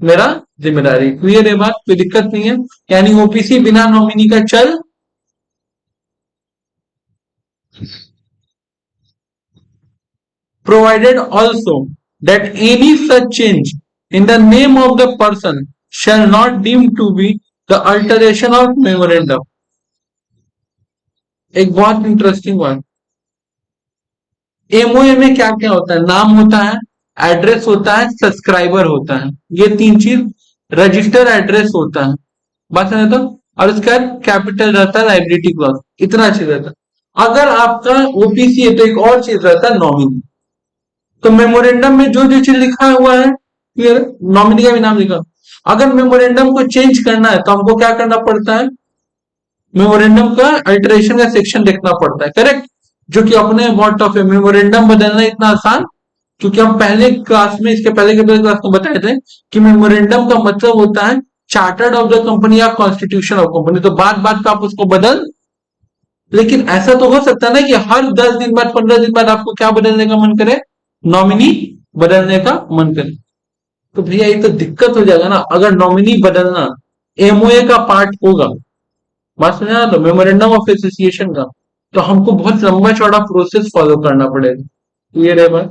मेरा जिम्मेदारी। क्लियर है बात? कोई दिक्कत नहीं है? यानी ओपीसी बिना नॉमिनी का चल। Provided also that any such change in the name of the person shall not deem to be the alteration of memorandum। एक बहुत इंटरेस्टिंग बात, एमओए में क्या क्या होता है? नाम होता है, एड्रेस होता है, सब्सक्राइबर होता है, ये तीन चीज। रजिस्टर एड्रेस होता है, बात समझे? तो और उसका कैपिटल रहता है, लाइबिलिटी क्लॉज, इतना चीज रहता है। अगर आपका ओपीसी है तो एक और चीज रहता है, नॉमिनी। तो मेमोरेंडम में जो जो चीज लिखा हुआ है, क्लियर, नॉमिनी का भी नाम लिखा। अगर मेमोरेंडम को चेंज करना है तो हमको क्या करना पड़ता है? मेमोरेंडम का अल्टरेशन का सेक्शन देखना पड़ता है, करेक्ट? जो कि अपने बहुत टफ है, मेमोरेंडम बदलना इतना आसान। क्योंकि हम पहले क्लास में, इसके पहले के पहले क्लास में बताए थे कि मेमोरेंडम का मतलब होता है चार्टर्ड ऑफ द कंपनी या कॉन्स्टिट्यूशन ऑफ कंपनी। तो बात बात पे आप उसको बदल, लेकिन ऐसा तो हो सकता है ना कि हर 10 दिन बाद, 15 दिन बाद आपको क्या बदलने का मन करे? नॉमिनी बदलने का मन करे। तो भैया ये तो दिक्कत हो जाएगा ना, अगर नॉमिनी बदलना एमओए का पार्ट होगा, बात समझा ना, तो मेमोरेंडम ऑफ एसोसिएशन का, तो हमको बहुत लंबा चौड़ा प्रोसेस फॉलो करना पड़ेगा। क्लियर है बात?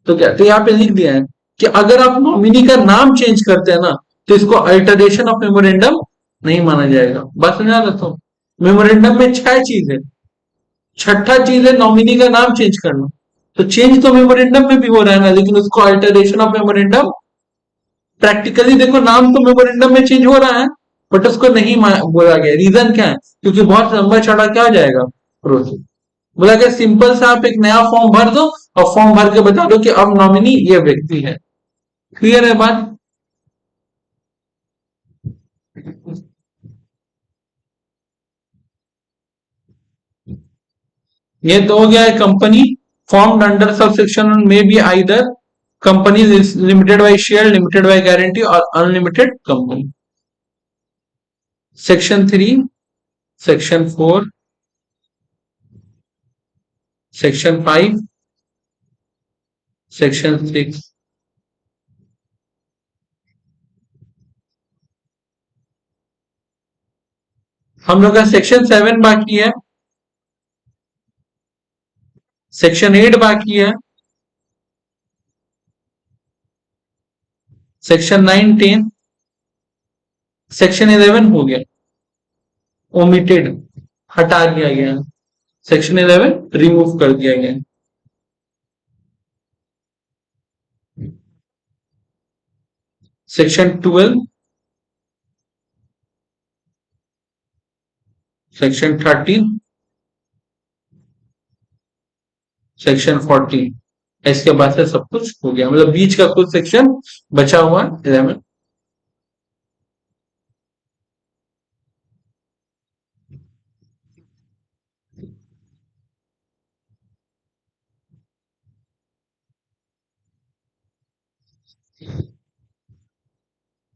तो क्या, तो यहाँ पे लिख दिया है कि अगर आप नॉमिनी का नाम चेंज करते हैं ना, तो इसको अल्टरेशन ऑफ मेमोरेंडम नहीं माना जाएगा। बात समझा ना? तो मेमोरेंडम में 6 चीज है, छठा चीज है नॉमिनी का नाम चेंज करना। तो चेंज तो मेमोरेंडम में भी हो रहा है ना, लेकिन उसको अल्टरेशन ऑफ मेमोरेंडम, प्रैक्टिकली देखो नाम तो मेमोरेंडम में चेंज हो रहा है, बट उसको नहीं बोला गया। रीजन क्या है? क्योंकि बहुत लंबा चौड़ा क्या हो जाएगा प्रोसेस। बोला गया सिंपल सा आप एक नया फॉर्म भर दो, और फॉर्म भर के बता दो कि अब नॉमिनी ये व्यक्ति है। क्लियर है बात? ये तो हो गया है company formed under sub section may be either company limited by share, limited by guarantee और unlimited company. Section 3, section 4, section 5, section 6। हम लोग का सेक्शन 7 बाकी है, सेक्शन 8 बाकी है, सेक्शन 9, 10, सेक्शन 11 हो गया, ओमिटेड, हटा दिया गया। सेक्शन 11 रिमूव कर दिया गया। सेक्शन 12, सेक्शन 13, सेक्शन 40, इसके बाद से सब कुछ हो गया, मतलब बीच का कुछ सेक्शन बचा हुआ है 11।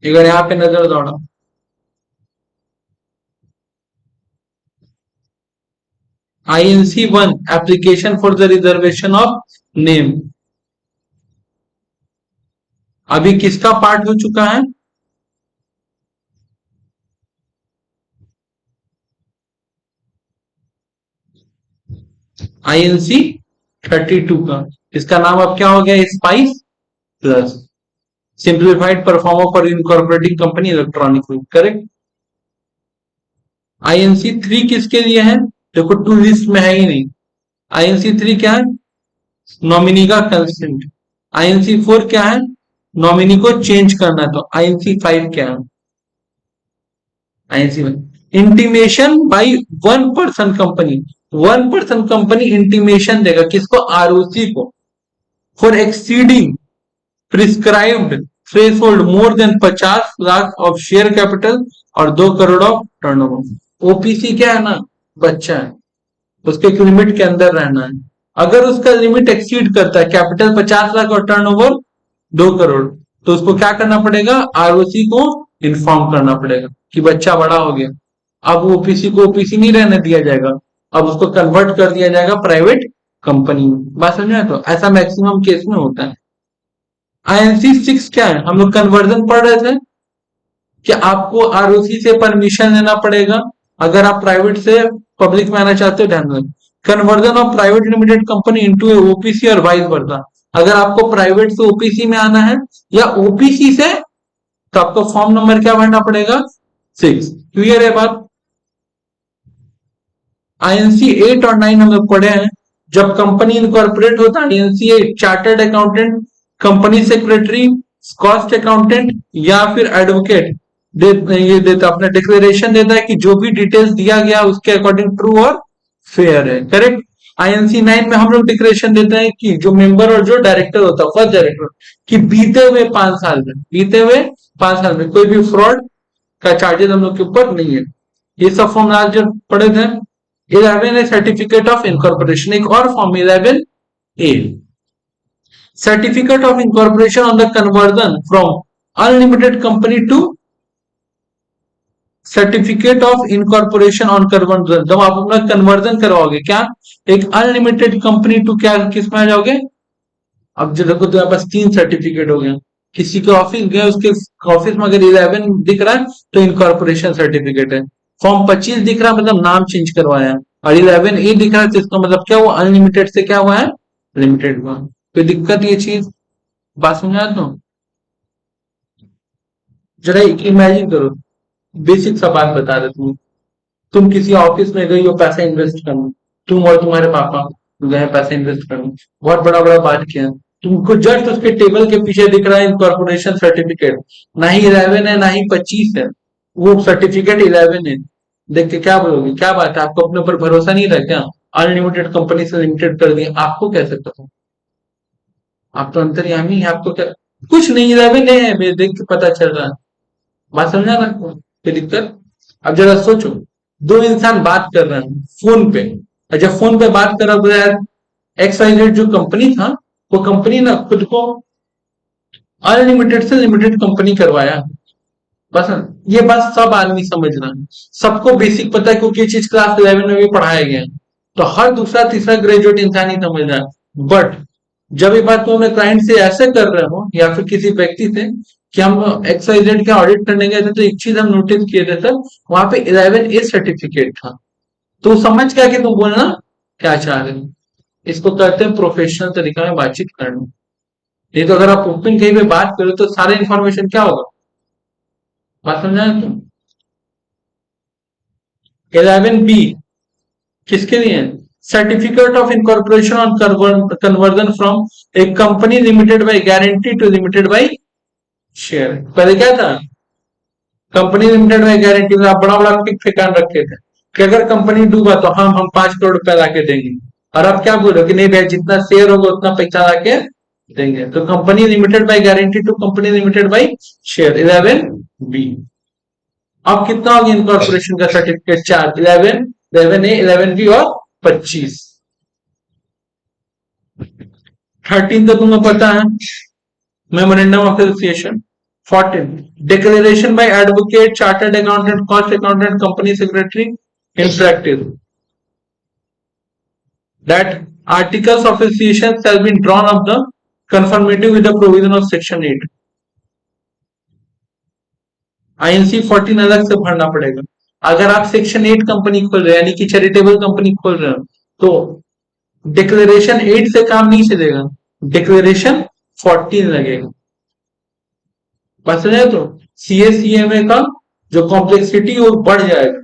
अगर यहाँ पे नजर दौड़ा, INC 1 application for the reservation of name, अभी किसका पार्ट हो चुका है? INC 32 का, इसका नाम अब क्या हो गया? Spice plus, simplified performer for incorporating company electronic, correct. INC 3 किसके लिए है? देखो टू लिस्ट में है ही नहीं। INC 3 क्या है? नॉमिनी का कंसेंट। INC 4 क्या है? नॉमिनी को चेंज करना। तो INC 5 क्या है? INC 1 intimation by one person company, one person company intimation देगा किसको? ROC को, for exceeding prescribed threshold more than 50 lakh of share capital और 2 करोड़ ऑफ टर्नओवर। OPC क्या है ना, बच्चा है, उसके एक लिमिट के अंदर रहना है। अगर उसका लिमिट एक्सीड करता है, कैपिटल 50 लाख और टर्नओवर 2 करोड़, तो उसको क्या करना पड़ेगा? ROC को इन्फॉर्म करना पड़ेगा कि बच्चा बड़ा हो गया। अब OPC को OPC नहीं रहने दिया जाएगा, अब उसको कन्वर्ट कर दिया जाएगा प्राइवेट कंपनी में। बात समझ में? तो ऐसा मैक्सिमम केस में होता है। INC 6 क्या है? हम लोग कन्वर्जन पढ़ रहे थे कि आपको ROC से परमिशन लेना पड़ेगा अगर आप प्राइवेट से पब्लिक में आना चाहते हो। ध्यान दें, conversion of private limited company into A OPC और वाइस वर्सा। अगर आपको प्राइवेट से OPC में आना है या OPC से, तो आपको फॉर्म नंबर क्या भरना पड़ेगा? 6। क्लियर है बात? INC 8 और 9 हम लोग पढ़े हैं। जब कंपनी इनकॉर्पोरेट होता है, INC 8 chartered accountant, company secretary, cost accountant या फिर एडवोकेट ये देता, अपना डिक्लेरेशन देता है कि जो भी डिटेल्स दिया गया उसके अकॉर्डिंग ट्रू और फेयर है, करेक्ट। INC 9 में हम लोग डिक्लेरेशन देते हैं कि जो मेंबर और जो डायरेक्टर होता है, फर्स्ट डायरेक्टर, कि बीते हुए 5 साल में कोई भी फ्रॉड का चार्जेस हम लोग के ऊपर नहीं है। ये सब फॉर्म आज जो पढ़े थे। 11 है सर्टिफिकेट ऑफ इनकॉर्पोरेशन, एक और form 11A, certificate of incorporation on the conversion from unlimited company to certificate of incorporation on conversion. जब आप अपना कन्वर्जन करवाओगे, क्या एक अनलिमिटेड कंपनी टू क्या किस में आ जाओगे? अब जो देखो, तुम्हारे पास 3 सर्टिफिकेट हो गए। किसी के ऑफिस गए, उसके ऑफिस में अगर 11 दिख रहा है तो इनकॉर्पोरेशन सर्टिफिकेट है। फॉर्म 25 दिख रहा है मतलब नाम चेंज करवाया है। और 11A दिख रहा है तो इसका मतलब क्या हुआ? अनलिमिटेड से क्या हुआ है? लिमिटेड हुआ। कोई दिक्कत ये चीज बात समझा? तो जरा इमेजिन करो, बेसिक सा बात बता देता हूँ। तुम किसी ऑफिस में गई हो पैसा इन्वेस्ट करने, तुम और तुम्हारे पापा गए पैसा इन्वेस्ट करने, बहुत बड़ा बड़ा बात किया, तुमको जस्ट उसके टेबल के पीछे दिख रहा है इनकॉर्पोरेशन सर्टिफिकेट, ना ही 11 है ना ही 25 है, वो सर्टिफिकेट 11 है। देख के क्या बोलोगे? क्या बात है, आपको अपने ऊपर भरोसा नहीं रहा क्या? अनलिमिटेड कंपनी से लिमिटेड कर दिया, आपको कैसे पता? आप तो अंतर्यामी है, आपको क्या? कुछ नहीं, 11 है, मेरे देख के पता चल रहा है। बात समझा ना? कोई दिक्कत? अब जरा सोचो, दो इंसान बात कर रहे हैं फोन पे, और जब फोन पे बात कर रहा यार, XYZ जो कंपनी था, वो कंपनी ना खुद को अनलिमिटेड से लिमिटेड कंपनी करवाया। बस ये बात सब आदमी समझ रहा है, सबको बेसिक पता है, क्योंकि ये चीज क्लास 11 में भी पढ़ाया गया है। तो हर दूसरा तीसरा ग्रेजुएट इंसान ही समझ रहा है। बट जब ये बात तुम अपने क्लाइंट से ऐसे कर रहे हो या फिर किसी व्यक्ति से कि हम XYZ का ऑडिट करने गए थे, तो एक चीज हम नोटिस किए थे सर, वहां पे 11A सर्टिफिकेट था। तो समझ क्या कि तुम बोलना क्या चाह रहे हो। इसको कहते हैं प्रोफेशनल तरीका में बातचीत करना। नहीं तो अगर आप ओपन कहीं पे बात करो तो सारे इन्फॉर्मेशन क्या होगा? बात समझा तुम? 11B किसके लिए? Certificate of incorporation on conversion from a company limited by guarantee to limited by share. पहले क्या था? कंपनी लिमिटेड बाई गारंटी में आप बड़ा बड़ा फिक ठिकान रखे थे कि अगर कंपनी डूबा तो हम 5 करोड़ रुपया ला के देंगे। और आप क्या बोल रहे हो कि नहीं भैया जितना शेयर होगा उतना पैसा लाके देंगे, तो company limited by guarantee to company limited by share 11 B. अब कितना हो गया इनकॉर्पोरेशन का सर्टिफिकेट? 4, 11, 11 ए, 11 बी और 25। 13 तो तुम्हें पता है, memorandum of association. 14, declaration bye advocate, chartered accountant, cost accountant, company secretary in practice that articles of association shall be drawn up the conformity with the provision of section 8। INC 14 अलग से भरना पड़ेगा। अगर आप सेक्शन 8 कंपनी खोल रहे हैं यानी कि चैरिटेबल कंपनी खोल रहे हो तो डिक्लेरेशन 8 से काम नहीं चलेगा, डिक्लेरेशन 14 लगेगा। बस रहे तो सीएसईएमए का जो कॉम्प्लेक्सिटी वो बढ़ जाएगा,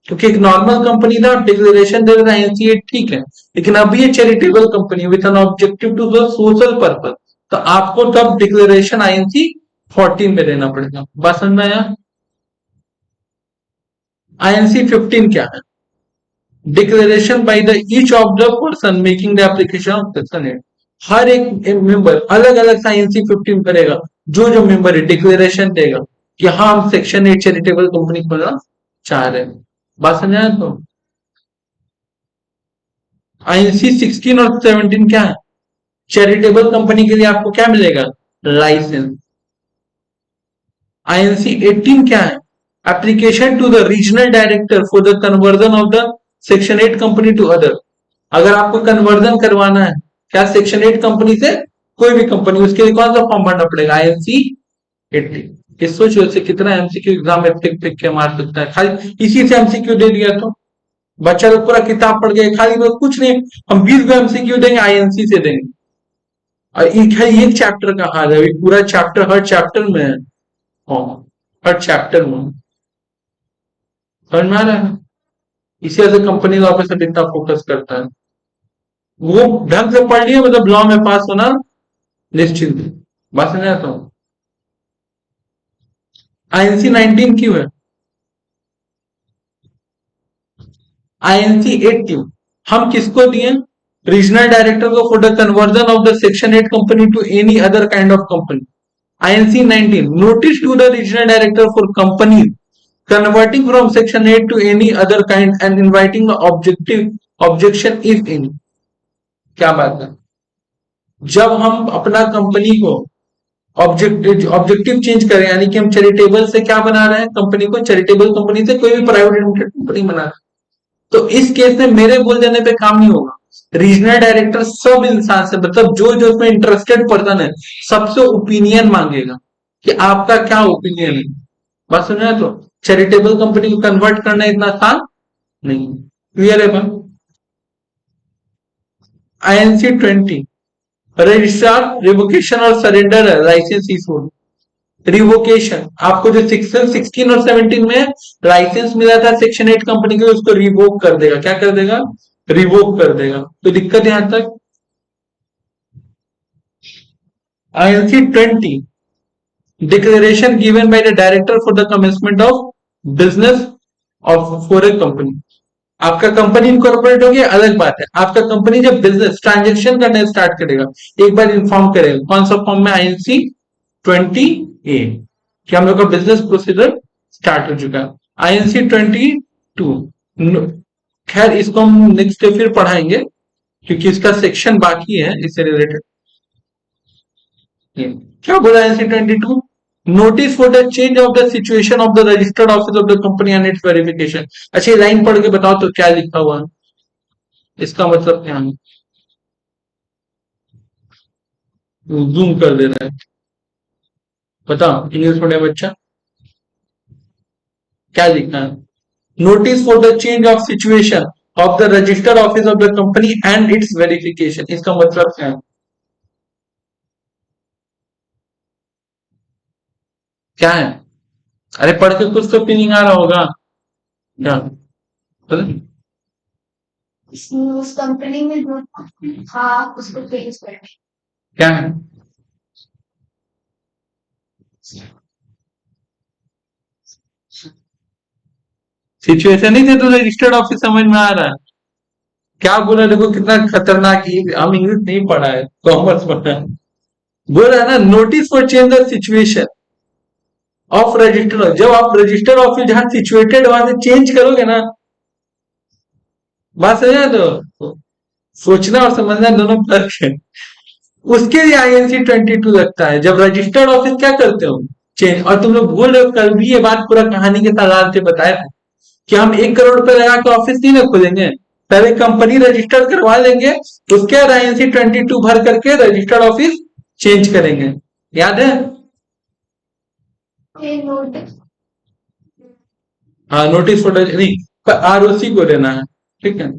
क्योंकि एक नॉर्मल कंपनी था डिक्लेरेशन दे रहा है एनसीए ठीक है, लेकिन अब ये charitable company with an objective to the social purpose, तो आपको तब डिक्लेरेशन आईएनसी 14 में देना पड़ेगा। बात समझ में आया? आईएनसी 15 क्या है? Declaration by the each of the person making the application of section 8। हर एक मेंबर अलग अलग आईएनसी 15 करेगा, जो जो मेंबर डिक्लेरेशन देगा कि हाँ हम सेक्शन 8 चैरिटेबल कंपनी खोलना चाह रहे हैं। बात समझा? तो आईएनसी 16 और 17 क्या है? चैरिटेबल कंपनी के लिए आपको क्या मिलेगा? लाइसेंस। आईएनसी 18 क्या है? Application to the regional director for the conversion of the section 8 company to other. अगर आपको कन्वर्जन करवाना है क्या सेक्शन 8 कंपनी से कोई भी कंपनी, उसके लिए कौन सा फॉर्म भरना पड़ेगा? आईएनसी 18। इस सोच से कितना एमसीक्यू एग्जाम में टिक टिक के मार सकता है, खाली इसी से एमसीक्यू दे दिया तो बच्चा लोग पूरा किताब पढ़ गए, खाली बस कुछ नहीं, हम 20 एमसीक्यू देंगे आईएनसी से देंगे। और एक चैप्टर का हाल है, पूरा चैप्टर हर चैप्टर में है। हाँ, हर चैप्टर में समझ में आ रहा है। इसी वजह से कंपनी वापस से इतना फोकस करता है, वो ढंग से पढ़ लिया मतलब लॉ में पास होना निश्चिंत है। बात समझ आता हूँ। आईएनसी 19 क्यों है? आईएनसी 18 हम किसको दिए? रीजनल डायरेक्टर को for the conversion of the section 8 company to any other kind of company. INC 19 notice to the regional director for company converting from section 8 to any other kind and inviting objective objection if any। क्या बात है? जब हम अपना company को objective change करें यानी कि हम चैरिटेबल से क्या बना रहे हैं, कंपनी को चैरिटेबल कंपनी से कोई भी प्राइवेट लिमिटेड कंपनी बना रहे हैं, तो इस केस में मेरे बोल देने पे काम नहीं होगा। रीजनल डायरेक्टर सब इंसान से मतलब जो जो उसमें इंटरेस्टेड पर्सन है सबसे ओपिनियन मांगेगा कि आपका क्या ओपिनियन है। बात सुन रहे हैं? तो चैरिटेबल कंपनी को कन्वर्ट करना इतना आसान नहीं। क्लियर है मैम? आईएनसी 20 रजिस्ट्रार रिवोकेशन और सरेंडर है लाइसेंस इशूड। रिवोकेशन आपको जो सेक्शन 16 और 17 में लाइसेंस मिला था सेक्शन 8 कंपनी के, उसको रिवोक कर देगा। क्या कर देगा? रिवोक कर देगा। तो दिक्कत यहां तक। INC 20 declaration given by the director for the commencement of business of for a company. आपका कंपनी इनकॉर्पोरेट हो गया अलग बात है, आपका कंपनी जब बिजनेस ट्रांजेक्शन करने स्टार्ट करेगा एक बार इन्फॉर्म करेगा। कौन सा फॉर्म में? आईएनसी 20A कि हम लोग का बिजनेस प्रोसीजर स्टार्ट हो चुका है। आईएनसी 22 खैर इसको हम नेक्स्ट डे फिर पढ़ाएंगे क्योंकि इसका सेक्शन बाकी है इससे रिलेटेड। क्या बोला INC 22? Notice for the change of the situation of the registered office of the company and it's verification. अच्छा लाइन पढ़ के बताओ तो क्या लिखा हुआ है, इसका मतलब क्या है? जूम कर दे रहा है, बताओ इंग्लिश मीडियम बच्चा क्या लिखा है? Notice for the change of situation of the registered office of the company and it's verification, इसका मतलब क्या है? क्या है? अरे पढ़ के कुछ तो फीलिंग आ रहा होगा क्या? उस कंपनी में जो था उसको चेंज करना। क्या है? सिचुएशन ही थे तो रजिस्टर्ड ऑफिस समझ में आ रहा है क्या बोला, देखो कितना खतरनाक, ये हम इंग्लिश नहीं पढ़ा है, कॉमर्स पढ़ा है। बोल रहा है ना, notice for change the situation of register, जब आप रजिस्टर ऑफिस जहां सिचुएटेड वहां से चेंज करोगे ना, बात समझा, तो सोचना और समझना दोनों फर्क है। उसके लिए आईएनसी 22 लगता है, जब रजिस्टर्ड ऑफिस क्या करते हो, चेंज। और तुम लोग भूल रहे हो, कल भी ये बात पूरा कहानी के तालाब से बताया था कि हम 1 करोड़ रुपए लगा के ऑफिस नहीं ना खोलेंगे, पहले कंपनी रजिस्टर्ड करवा लेंगे, उसके बाद आईएनसी 22 भर करके रजिस्टर्ड ऑफिस चेंज करेंगे। याद है? ये नोट हाँ, नोटिस फोटो नहीं, पर आरओसी को देना है, ठीक है।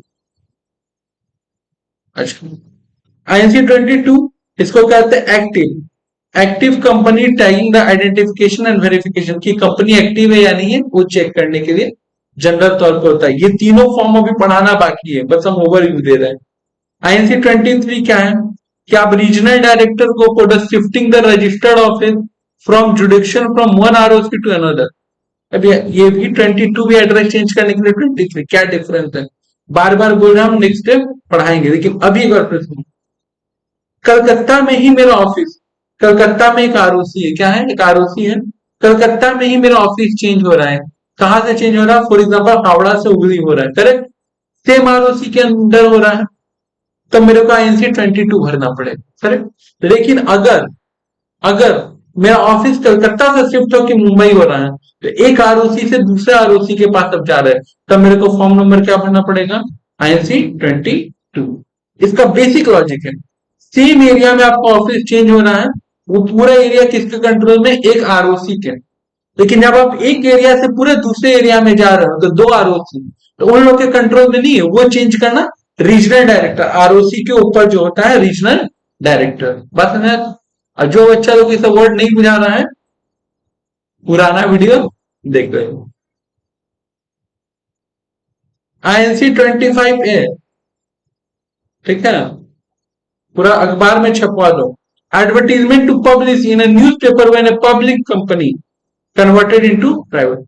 अच्छा, आईएनसी 22 इसको कहते हैं active, active company tagging the identification and verification, की कंपनी एक्टिव है या नहीं है वो चेक करने के लिए जनरल तौर पर होता है। ये तीनों फॉर्म अभी पढ़ाना बाकी है, बस हम ओवरव्यू दे रहे हैं। आईएनसी 23 क्या है कि आप रीजनल डायरेक्टर को for the shifting the registered office from jurisdiction from one ROC to another. अब ये भी 22 भी एड्रेस चेंज करने के लिए 23 क्या डिफरेंस है, बार बार बोल रहा हूं, नेक्स्ट स्टेप पढ़ाएंगे, लेकिन अभी एक बार प्रश्न, कलकत्ता में ही मेरा ऑफिस, कलकत्ता में एक आरओसी है, क्या है, एक आरओसी है, कलकत्ता में ही मेरा ऑफिस चेंज हो रहा है। कहां से चेंज हो रहा है, फॉर एग्जाम्पल हावड़ा से हुगली हो रहा है, करेक्ट, सेम आरओसी के अंदर हो रहा है, तो मेरे को आईएनसी 22 भरना पड़ेगा, करेक्ट। लेकिन अगर अगर मेरा ऑफिस कलकत्ता से शिफ्ट होकर मुंबई हो रहा है, तो एक आरओसी से दूसरे आरओसी के पास अब जा रहा है, तब मेरे को फॉर्म नंबर क्या भरना पड़ेगा, आईएनसी 22। इसका बेसिक लॉजिक है, सेम एरिया में आपका ऑफिस चेंज हो रहा है, वो पूरा एरिया किसके कंट्रोल में, एक आरओसी के। लेकिन जब आप एक एरिया से पूरे दूसरे एरिया में जा रहे हो तो दो आरओसी, तो उन लोग के कंट्रोल में नहीं है, वो चेंज करना रीजनल डायरेक्टर, आरओसी के ऊपर जो होता है रीजनल डायरेक्टर। बस मैं, और जो बच्चा लोग इसे वर्ड नहीं बुझा रहा है, पुराना वीडियो देख लो। आईएनसी 25A, ठीक है, पूरा अखबार में छपवा दो। Advertisement to publish in newspaper when a public company converted into private.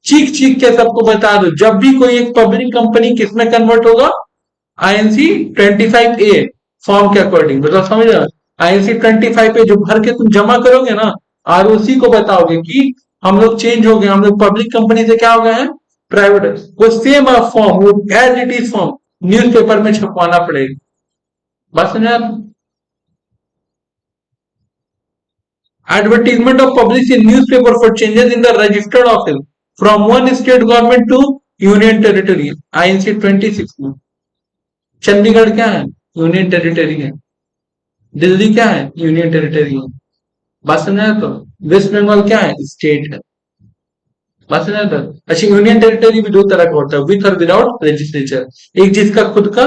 चीख चीख के सबको बता दो, जब भी कोई एक पब्लिक कंपनी किसमें कन्वर्ट होगा, आईएनसी 25A फॉर्म के अकॉर्डिंग, मतलब समझ रहे हो, आईएनसी 25A जो भर के तुम जमा करोगे ना, आरओसी को बताओगे कि हम लोग चेंज हो गए, हम लोग पब्लिक कंपनी से क्या हो गए हैं, प्राइवेट, वो सेम फॉर्म, वो as it is form newspaper में छपवाना पड़ेगा। बस समझा? Advertisement of published in newspaper for changes in the registered office from one state government to union territory, INC 26 में। चंडीगढ़ क्या है, यूनियन टेरिटरी है, दिल्ली क्या है, यूनियन टेरिटरी है, बात समझा? तो वेस्ट बंगाल क्या है, स्टेट है, बात समझा? तो अच्छा, यूनियन टेरिटरी भी दो तरह का होता है, विथ और विदाउट लेजिस्लेचर। एक जिसका खुद का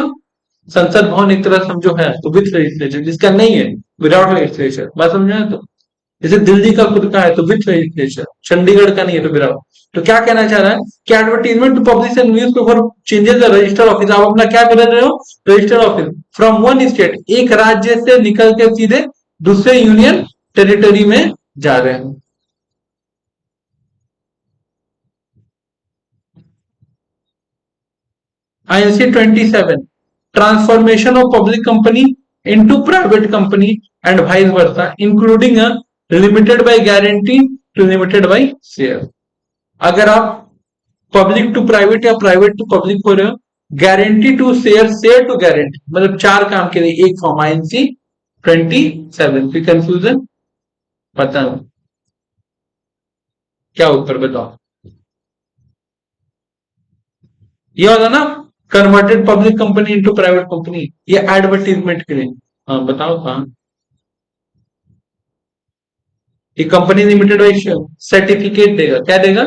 संसद भवन एक तरह समझो है तो विथ लेजिस्लेचर, जिसका नहीं है विदाउट लेजिस्लेचर, बात समझा? तो जैसे दिल्ली का खुद का है तो विथ रजिस्ट्रेशन, चंडीगढ़ का नहीं है तो विदाउट। तो क्या कहना चाह रहा है कि advertisement to publish and newspaper changes the register office, आप अपना क्या कर रहे हो, register office from one state, एक राज्य से निकल के सीधे दूसरे यूनियन टेरिटरी में जा रहे हैं। INC 27, transformation of public company into private company and vice versa, including a limited by guarantee to limited by share. अगर आप पब्लिक टू प्राइवेट या प्राइवेट टू पब्लिक हो रहे हो, guarantee to share, share to guarantee, मतलब चार काम के लिए एक फॉर्म, आईएनसी 27। कोई कंफ्यूजन, पता नहीं क्या उत्तर बताओ, ये होगा ना, converted public company into private company, ये एडवर्टीजमेंट के लिए। हाँ बताओ कहां, ये कंपनी लिमिटेड बाय सर्टिफिकेट देगा, क्या देगा,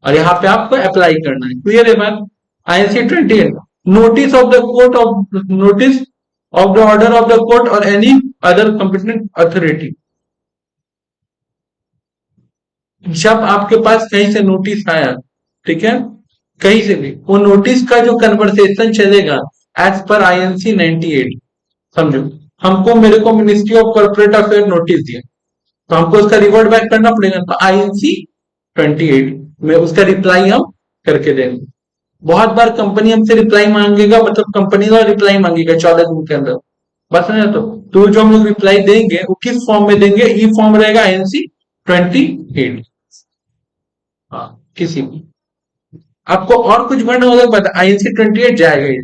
और यहां पे आपको अप्लाई करना है, क्लियर है बात। INC 28, notice of the court of, notice of the order of the court और एनी अदर कंपिटेंट अथॉरिटी। जब आपके पास कहीं से नोटिस आया, ठीक है, कहीं से भी, वो नोटिस का जो कन्वर्सेशन चलेगा एज पर आईएनसी 98, समझो, हमको, मेरे को ministry of corporate affair notice दिया, तो हमको उसका रिवर्ट बैक करना पड़ेगा, तो आईएनसी 28 में उसका रिप्लाई हम करके देंगे। बहुत बार कंपनी हमसे रिप्लाई मांगेगा, मतलब कंपनी का रिप्लाई मांगेगा 14 दिन के अंदर, बस है तो जो हम लोग रिप्लाई देंगे वो किस फॉर्म में देंगे, ई फॉर्म रहेगा INC 28। हाँ, किसी भी आपको और कुछ भरना होगा बता, INC 28 जाएगा ये।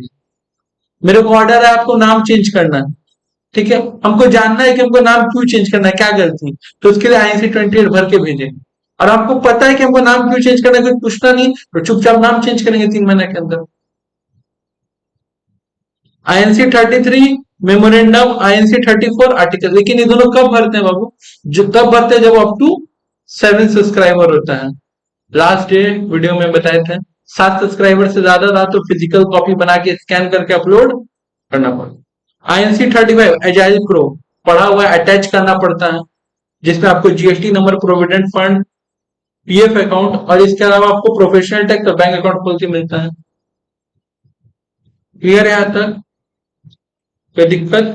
मेरे को ऑर्डर है आपको नाम चेंज करना है, ठीक है, हमको जानना है कि हमको नाम क्यों चेंज करना है, क्या गलती, तो उसके लिए INC 28 भर के भेजेंगे। और आपको पता है कि हमको नाम क्यों चेंज करना है, कुछ पूछना नहीं, तो चुपचाप नाम चेंज करेंगे 3 महीने के अंदर। INC 33 memorandum, INC 34 article. लेकिन ये दोनों कब भरते हैं बाबू, जो तब भरते हैं जब अप टू 7 सब्सक्राइबर होता है। लास्ट डे वीडियो में बताए थे, 7 सब्सक्राइबर से ज्यादा था तो फिजिकल कॉपी बना के स्कैन करके अपलोड करना पड़ता। INC 35 एजाइल प्रो, पढ़ा हुआ अटैच करना पड़ता है, जिसमें आपको GST number, provident fund, PF account और इसके अलावा आपको प्रोफेशनल टैक्स और बैंक अकाउंट खोल के मिलता है। क्लियर है यहाँ तक, कोई दिक्कत?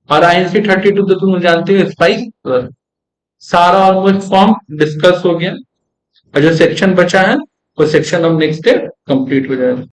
और INC 32 तो तुम जानते हो, स्पाइस। सारा ऑलमोस्ट फॉर्म डिस्कस हो गया, और जो सेक्शन बचा है वो सेक्शन अब नेक्स्ट डे कंप्लीट हो जाएगा।